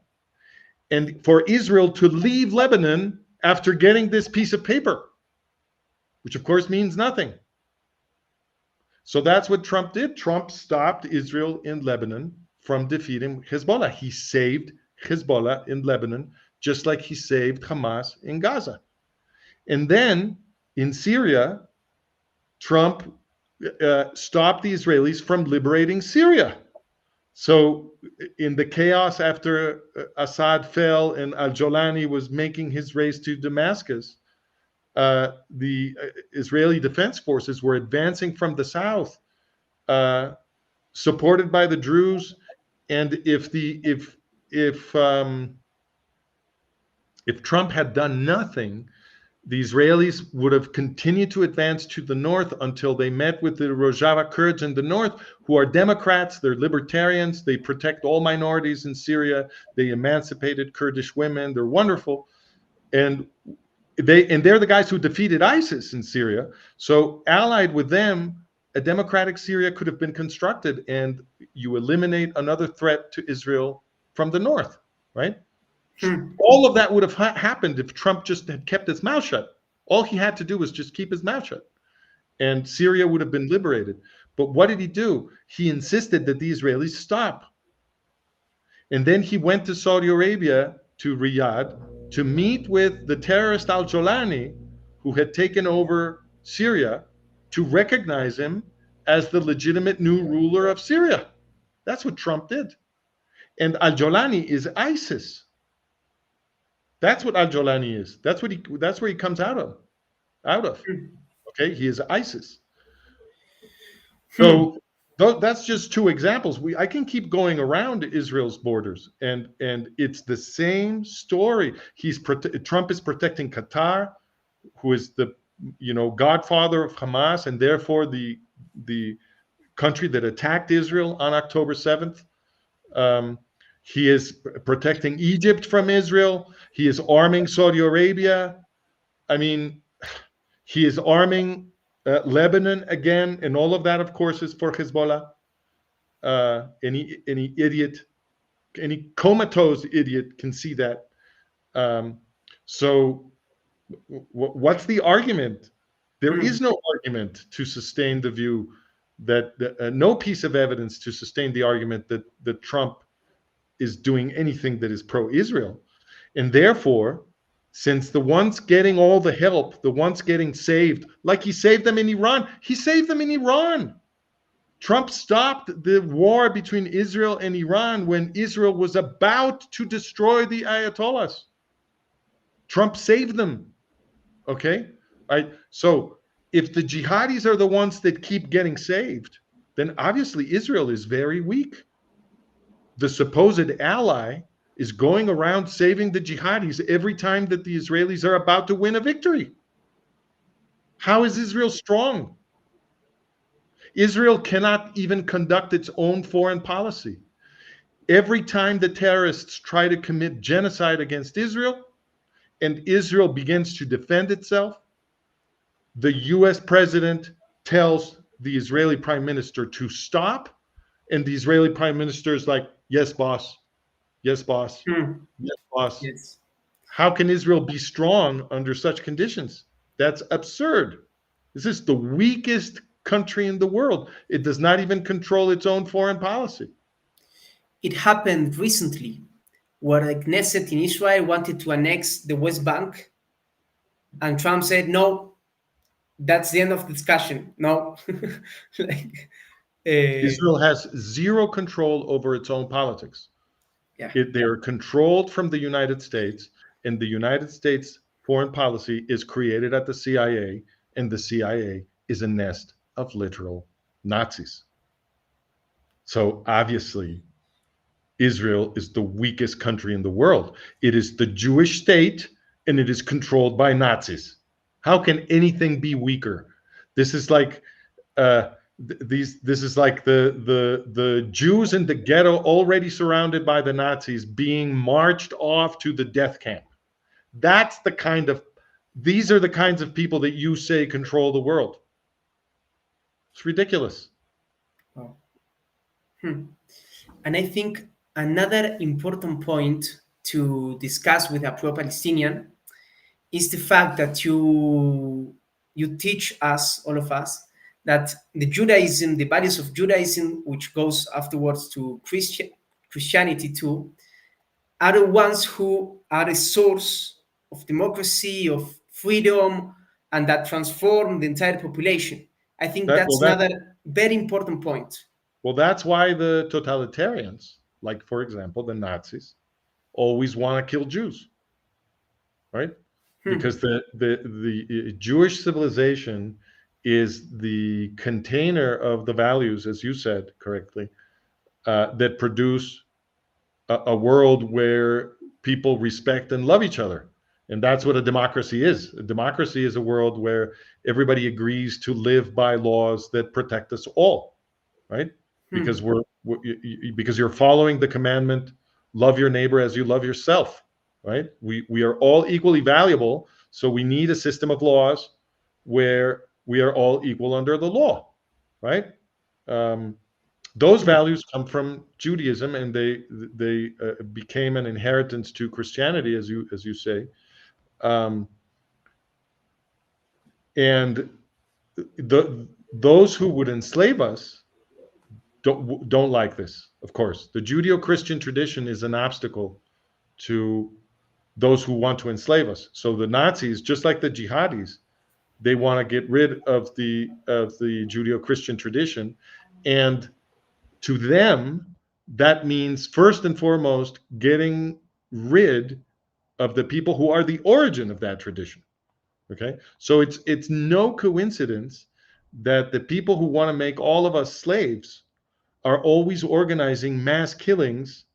and for Israel to leave Lebanon after getting this piece of paper, which of course means nothing. So that's what Trump did. Trump stopped Israel in Lebanon from defeating Hezbollah. He saved Hezbollah in Lebanon, just like he saved Hamas in Gaza. And then in Syria, Trump stopped the Israelis from liberating Syria. So in the chaos after Assad fell and al-Jolani was making his race to Damascus, the Israeli Defense Forces were advancing from the south, supported by the Druze. And if Trump had done nothing, the Israelis would have continued to advance to the north until they met with the Rojava Kurds in the north, who are Democrats, they're libertarians, they protect all minorities in Syria, they emancipated Kurdish women, they're wonderful. and they're the guys who defeated ISIS in Syria. So allied with them, a democratic Syria could have been constructed, and you eliminate another threat to Israel from the north, right? All of that would have happened if Trump just had kept his mouth shut. All he had to do was just keep his mouth shut, and Syria would have been liberated. But what did he do? He insisted that the Israelis stop. And then he went to Saudi Arabia, to Riyadh, to meet with the terrorist al-Jolani, who had taken over Syria, to recognize him as the legitimate new ruler of Syria. That's what Trump did. And al-Jolani is ISIS. That's what al-Jolani is. That's where he comes out of. Okay, he is ISIS. So that's just two examples. I can keep going around Israel's borders, and it's the same story. Trump is protecting Qatar, who is the godfather of Hamas, and therefore the country that attacked Israel on October 7th. He is protecting Egypt from Israel. He is arming Saudi Arabia. I mean, he is arming Lebanon again, and all of that, of course, is for Hezbollah. Any idiot, any comatose idiot can see that. So what's the argument? There is no argument to sustain the view that no piece of evidence to sustain the argument that Trump is doing anything that is pro-Israel. And therefore, since the ones getting all the help, the ones getting saved, like he saved them in Iran, he saved them in Iran. Trump stopped the war between Israel and Iran when Israel was about to destroy the Ayatollahs. Trump saved them. Okay? Right? So if the jihadis are the ones that keep getting saved, then obviously Israel is very weak. The supposed ally is going around saving the jihadis every time that the Israelis are about to win a victory. How is Israel strong? Israel cannot even conduct its own foreign policy. Every time the terrorists try to commit genocide against Israel and Israel begins to defend itself, the US president tells the Israeli prime minister to stop, and the Israeli prime minister is like, yes, boss. Yes, boss. Yes, boss. Yes. How can Israel be strong under such conditions? That's absurd. This is the weakest country in the world. It does not even control its own foreign policy. It happened recently where the Knesset in Israel wanted to annex the West Bank, and Trump said, no, that's the end of the discussion. No. Israel has zero control over its own politics. Yeah. They are controlled from the United States, and the United States foreign policy is created at the CIA, and the CIA is a nest of literal Nazis. So obviously, Israel is the weakest country in the world. It is the Jewish state, and it is controlled by Nazis. How can anything be weaker? This is like this is like the Jews in the ghetto, already surrounded by the Nazis, being marched off to the death camp. These are the kinds of people that you say control the world. It's ridiculous. Oh. And I think another important point to discuss with a pro-Palestinian is the fact that you teach us, all of us, that the Judaism, the values of Judaism, which goes afterwards to Christianity too, are the ones who are a source of democracy, of freedom, and that transform the entire population. I think that's another very important point. Well, that's why the totalitarians, like, for example, the Nazis, always want to kill Jews, right? Because the Jewish civilization is the container of the values, as you said correctly, that produce a world where people respect and love each other. And that's what a democracy is. A democracy is a world where everybody agrees to live by laws that protect us all, right? Because because you're following the commandment, love your neighbor as you love yourself. right? We are all equally valuable, so we need a system of laws where we are all equal under the law, right? Those values come from Judaism, and they became an inheritance to Christianity, as you say, um, and those who would enslave us don't like this. Of course, the Judeo-Christian tradition is an obstacle to those who want to enslave us. So the Nazis, just like the jihadis, they want to get rid of the Judeo-Christian tradition, and to them, that means first and foremost getting rid of the people who are the origin of that tradition. Okay, so it's no coincidence that the people who want to make all of us slaves are always organizing mass killings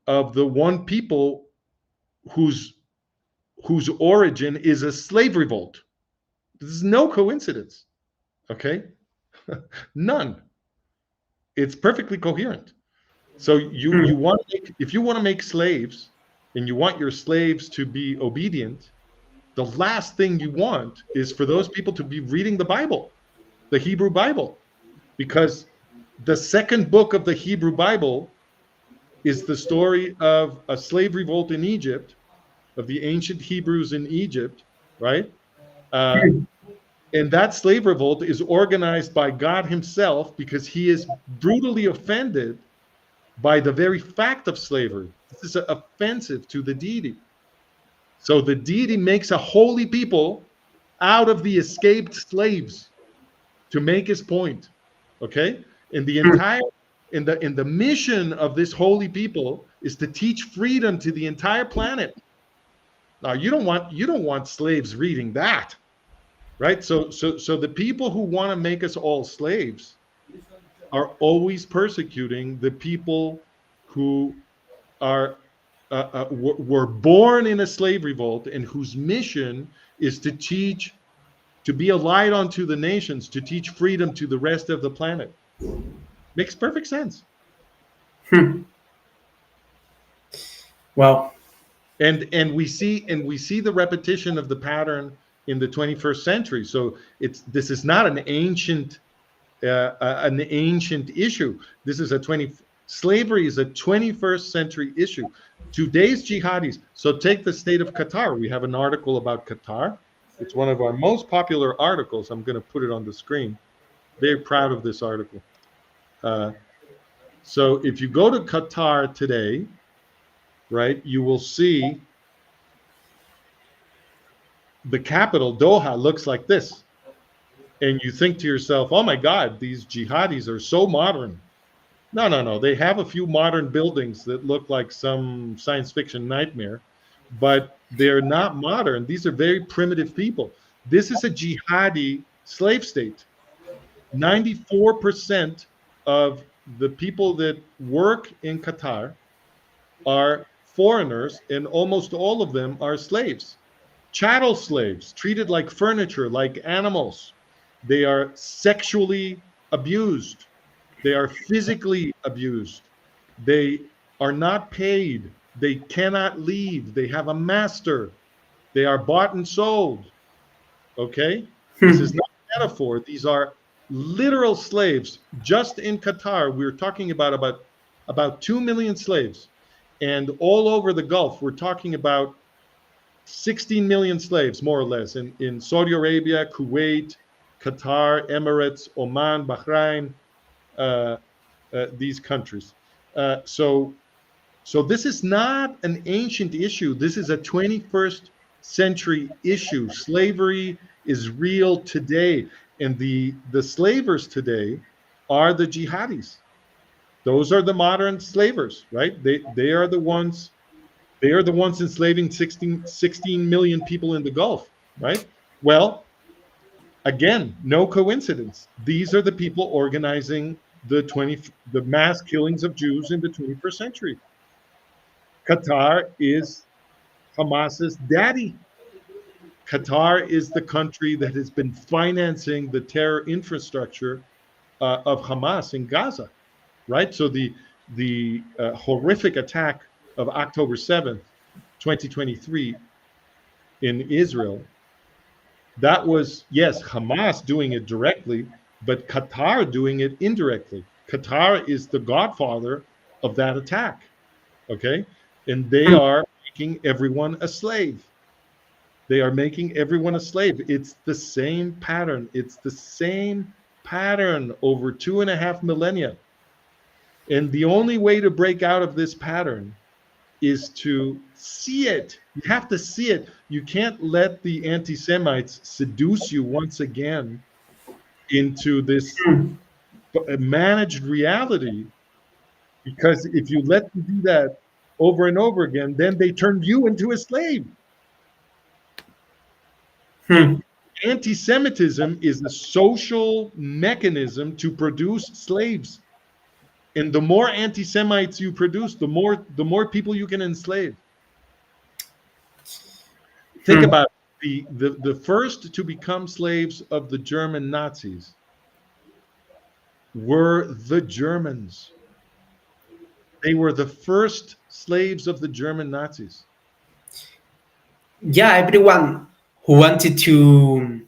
of the one people whose origin is a slave revolt. This is no coincidence. Okay, none. It's perfectly coherent. So you want to make, if you want to make slaves and you want your slaves to be obedient, the last thing you want is for those people to be reading the Bible, the Hebrew Bible, because the second book of the Hebrew Bible is the story of a slave revolt in Egypt, of the ancient Hebrews in Egypt, right? And that slave revolt is organized by God himself because he is brutally offended by the very fact of slavery. This is offensive to the deity. So the deity makes a holy people out of the escaped slaves to make his point. Okay? And the entire in the mission of this holy people is to teach freedom to the entire planet. Now you don't want slaves reading that. Right? So the people who want to make us all slaves are always persecuting the people who are were born in a slave revolt and whose mission is to teach, to be a light unto the nations, to teach freedom to the rest of the planet. Makes perfect sense. Wow. And we see the repetition of the pattern in the 21st century. So this is not an ancient issue. This is slavery is a 21st century issue. Today's jihadis. So take the state of Qatar. We have an article about Qatar. It's one of our most popular articles. I'm going to put it on the screen. Very proud of this article. So if you go to Qatar today, right, you will see the capital, Doha, looks like this. And you think to yourself, oh my God, these jihadis are so modern. No. They have a few modern buildings that look like some science fiction nightmare, but they're not modern. These are very primitive people. This is a jihadi slave state. 94% of the people that work in Qatar are foreigners, and almost all of them are slaves. Chattel slaves, treated like furniture, like animals. They are sexually abused. They are physically abused. They are not paid. They cannot leave. They have a master. They are bought and sold. Okay? This is not a metaphor. These are literal slaves. Just in Qatar, we're talking about 2 million slaves. And all over the Gulf, we're talking about 16 million slaves, more or less, in Saudi Arabia, Kuwait, Qatar, Emirates, Oman, Bahrain, these countries. So this is not an ancient issue. This is a 21st century issue. Slavery is real today, and the slavers today are the jihadis. Those are the modern slavers, right? They are the ones. They are the ones enslaving 16 million people in the Gulf, right? Well, again, no coincidence. These are the people organizing the mass killings of Jews in the 21st century. Qatar is Hamas's daddy. Qatar is the country that has been financing the terror infrastructure of Hamas in Gaza, right? So the horrific attack of October 7th 2023 in Israel, that was, yes, Hamas doing it directly, but Qatar doing it indirectly. Qatar is the godfather of that attack, okay? And they are making everyone a slave. They are making everyone a slave. It's the same pattern. It's the same pattern over 2.5 millennia. And the only way to break out of this pattern is to see it. You have to see it. You can't let the anti Semites seduce you once again into this managed reality, because if you let them do that over and over again, then they turn you into a slave. And anti Semitism is a social mechanism to produce slaves. And the more anti Semites you produce, the more people you can enslave. Think about the first to become slaves of the German Nazis were the Germans. They were the first slaves of the German Nazis. Yeah, everyone who wanted to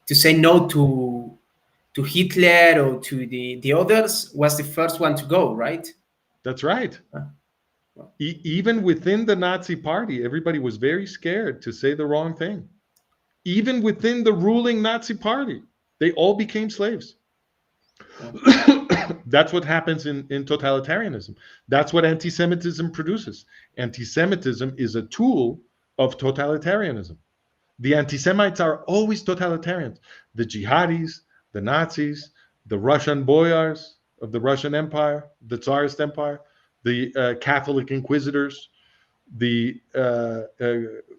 say no to Hitler or to the others was the first one to go, right? That's right. Even within the Nazi party, everybody was very scared to say the wrong thing. Even within the ruling Nazi party, they all became slaves. That's what happens in totalitarianism. That's what anti-Semitism produces. Anti-Semitism is a tool of totalitarianism. The anti-Semites are always totalitarians. The jihadis, the Nazis, the Russian boyars of the Russian Empire, the Tsarist Empire, the Catholic inquisitors, the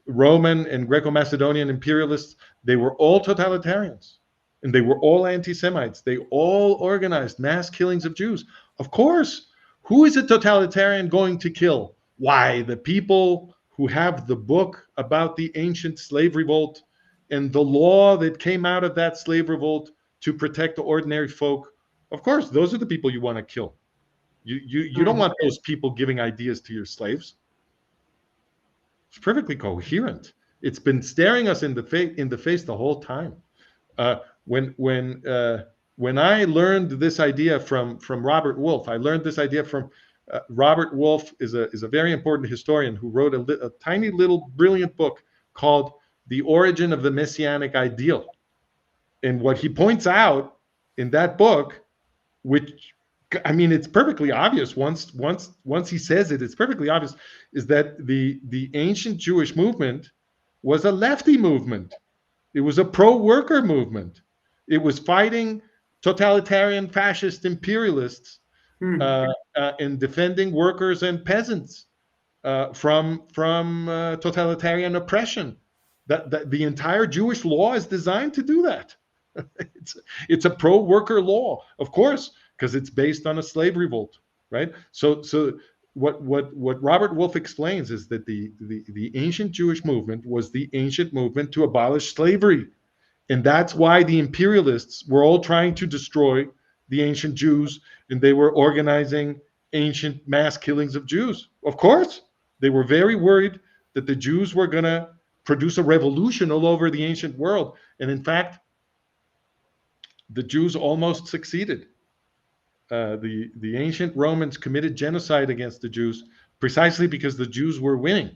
Roman and Greco-Macedonian imperialists, they were all totalitarians. And they were all anti-Semites. They all organized mass killings of Jews. Of course, who is a totalitarian going to kill? Why, the people who have the book about the ancient slave revolt and the law that came out of that slave revolt to protect the ordinary folk. Of course, those are the people you want to kill. You don't want those people giving ideas to your slaves. It's perfectly coherent. It's been staring us in the face the whole time. When I learned this idea from Robert Wolff, I learned this idea from Robert Wolff is a very important historian who wrote a tiny little brilliant book called The Origin of the Messianic Ideal. And what he points out in that book, which, I mean, it's perfectly obvious once he says it, it's perfectly obvious, is that the ancient Jewish movement was a lefty movement. It was a pro-worker movement. It was fighting totalitarian fascist imperialists and defending workers and peasants from totalitarian oppression. That the entire Jewish law is designed to do that. It's a pro-worker law, of course, because it's based on a slave revolt, right? So what Robert Wolff explains is that the ancient Jewish movement was the ancient movement to abolish slavery. And that's why the imperialists were all trying to destroy the ancient Jews, and they were organizing ancient mass killings of Jews. Of course, they were very worried that the Jews were going to produce a revolution all over the ancient world. And in fact, the Jews almost succeeded. The ancient Romans committed genocide against the Jews precisely because the Jews were winning.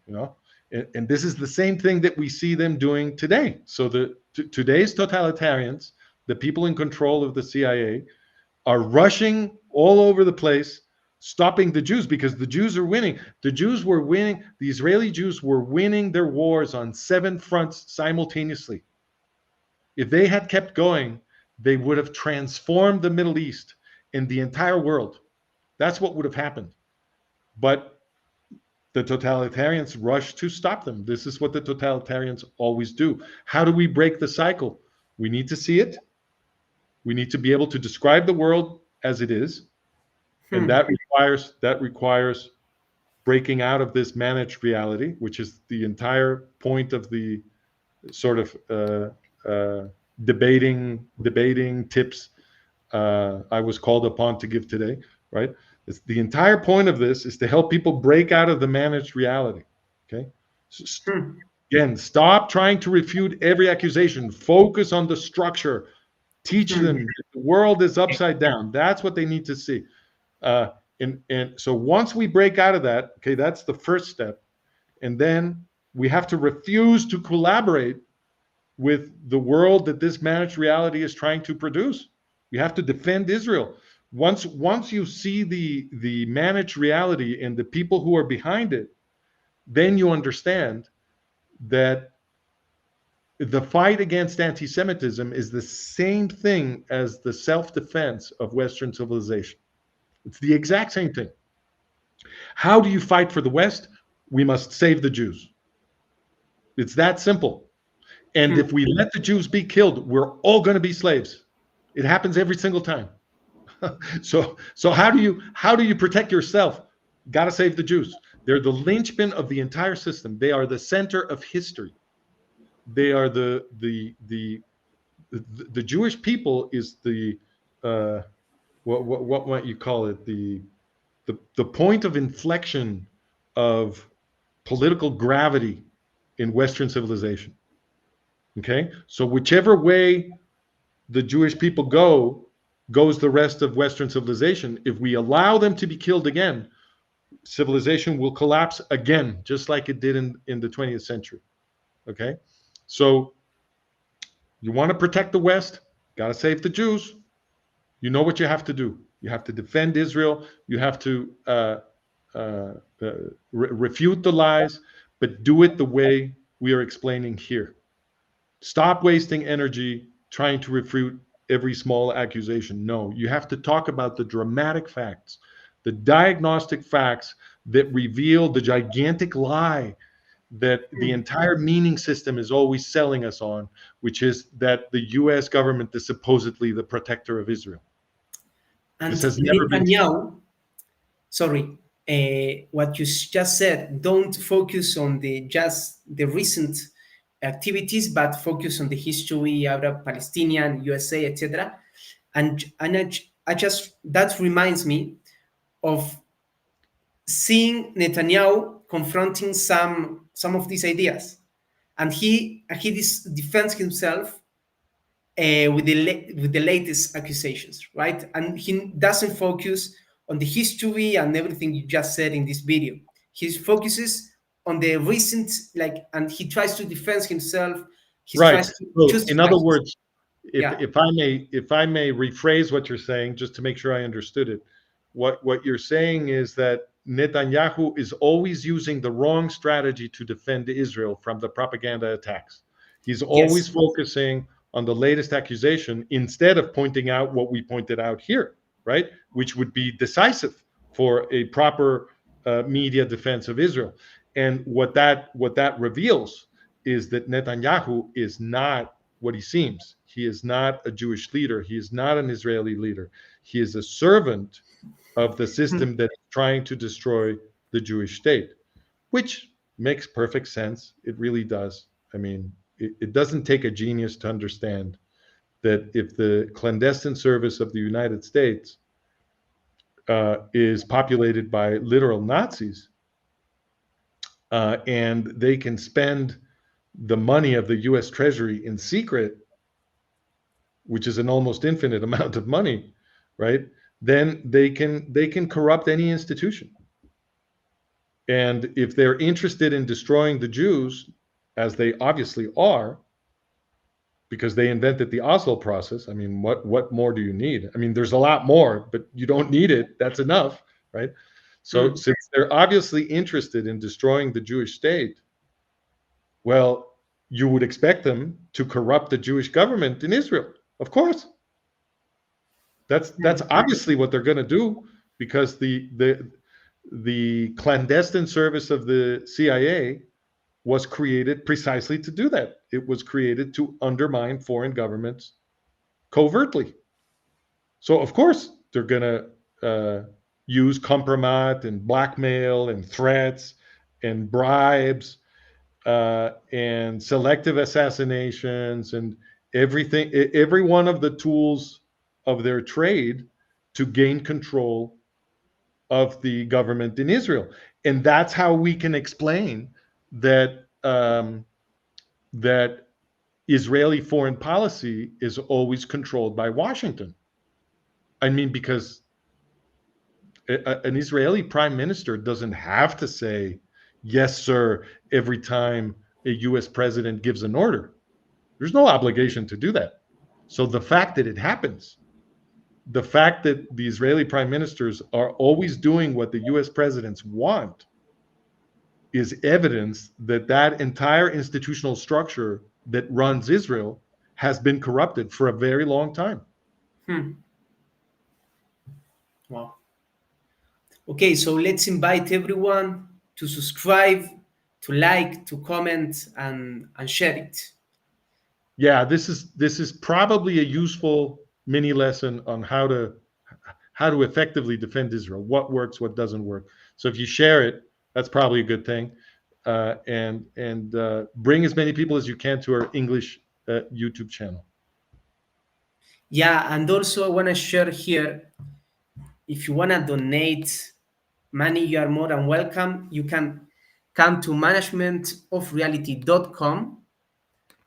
You know, and this is the same thing that we see them doing today. So today's totalitarians, the people in control of the CIA, are rushing all over the place, stopping the Jews because the Jews are winning. The Jews were winning. The Israeli Jews were winning their wars on 7 fronts simultaneously. If they had kept going, they would have transformed the Middle East and the entire world. That's what would have happened. But the totalitarians rushed to stop them. This is what the totalitarians always do. How do we break the cycle? We need to see it. We need to be able to describe the world as it is. And that requires breaking out of this managed reality, which is the entire point of the sort of debating tips I was called upon to give today, right? It's the entire point of this is to help people break out of the managed reality. Okay. So again, stop trying to refute every accusation. Focus on the structure. Teach them that the world is upside down. That's what they need to see. And so once we break out of that, okay, that's the first step. And then we have to refuse to collaborate with the world that this managed reality is trying to produce. We have to defend Israel. Once you see the managed reality and the people who are behind it, then you understand that the fight against anti-Semitism is the same thing as the self-defense of Western civilization. It's the exact same thing. How do you fight for the West? We must save the Jews. It's that simple. And if we let the Jews be killed, we're all going to be slaves. It happens every single time. So how do you protect yourself? Got to save the Jews. They're the linchpin of the entire system. They are the center of history. They are the Jewish people is the what might you call it, the point of inflection of political gravity in Western civilization. Okay, so whichever way the Jewish people goes the rest of Western civilization. If we allow them to be killed again, civilization will collapse again, just like it did in the 20th century. Okay, so you want to protect the West, got to save the Jews. You know what you have to do. You have to defend Israel. You have to refute the lies, but do it the way we are explaining here. Stop wasting energy trying to refute every small accusation. No, you have to talk about the dramatic facts, the diagnostic facts that reveal the gigantic lie that the entire meaning system is always selling us on, which is that the US government is supposedly the protector of Israel. And this has never been Netanyahu, sorry, what you just said, don't focus on the recent activities, but focus on the history, Arab, Palestinian, USA, etc. And I just, that reminds me of seeing Netanyahu confronting some of these ideas, and he defends himself with the latest accusations, right? And he doesn't focus on the history and everything you just said in this video. He focuses on the recent, and he tries to defend himself. He right. tries to So, justify in other words, yeah. if I may rephrase what you're saying, just to make sure I understood it, what you're saying is that Netanyahu is always using the wrong strategy to defend Israel from the propaganda attacks. He's always focusing on the latest accusation instead of pointing out what we pointed out here, right? Which would be decisive for a proper media defense of Israel. And what that reveals is that Netanyahu is not what he seems. He is not a Jewish leader. He is not an Israeli leader. He is a servant of the system that is trying to destroy the Jewish state, which makes perfect sense. It really does. I mean, it doesn't take a genius to understand that if the clandestine service of the United States is populated by literal Nazis, and they can spend the money of the U.S. Treasury in secret, which is an almost infinite amount of money, right? Then they can corrupt any institution. And if they're interested in destroying the Jews, as they obviously are, because they invented the Oslo process, I mean, what more do you need? I mean, there's a lot more, but you don't need it. That's enough, right? So since they're obviously interested in destroying the Jewish state, well, you would expect them to corrupt the Jewish government in Israel, of course. That's obviously what they're going to do, because the clandestine service of the CIA was created precisely to do that. It was created to undermine foreign governments covertly. So of course they're going to use compromise and blackmail and threats and bribes and selective assassinations and everything, every one of the tools of their trade to gain control of the government in Israel. And that's how we can explain that that Israeli foreign policy is always controlled by Washington. I mean, because an Israeli prime minister doesn't have to say, yes, sir, every time a US president gives an order. There's no obligation to do that. So the fact that it happens, the fact that the Israeli prime ministers are always doing what the US presidents want, is evidence that that entire institutional structure that runs Israel has been corrupted for a very long time. Wow. Okay, so let's invite everyone to subscribe, to like, to comment, and share it. Yeah, this is probably a useful mini lesson on how to effectively defend Israel, what works, what doesn't work. So if you share it, that's probably a good thing, and bring as many people as you can to our English YouTube channel. Yeah, and also I want to share here, if you want to donate money, you are more than welcome. You can come to managementofreality.com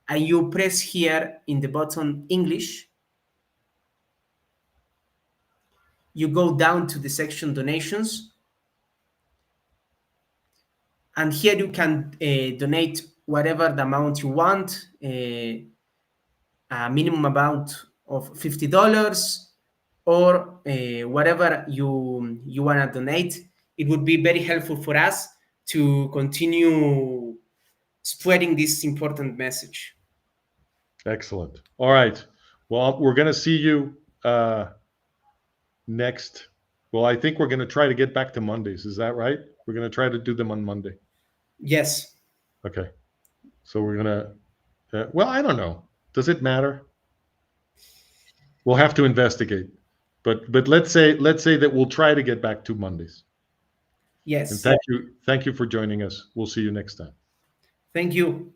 and you press here in the button English. You go down to the section donations, and here you can donate whatever the amount you want, a minimum amount of $50 or whatever you want to donate. It would be very helpful for us to continue spreading this important message. Excellent. All right. Well, we're going to see you next. Well, I think we're going to try to get back to Mondays. Is that right? We're going to try to do them on Monday. Yes. Okay. So we're going to, well, I don't know. Does it matter? We'll have to investigate. But let's say that we'll try to get back to Mondays. Yes. And thank you for joining us. We'll see you next time. Thank you.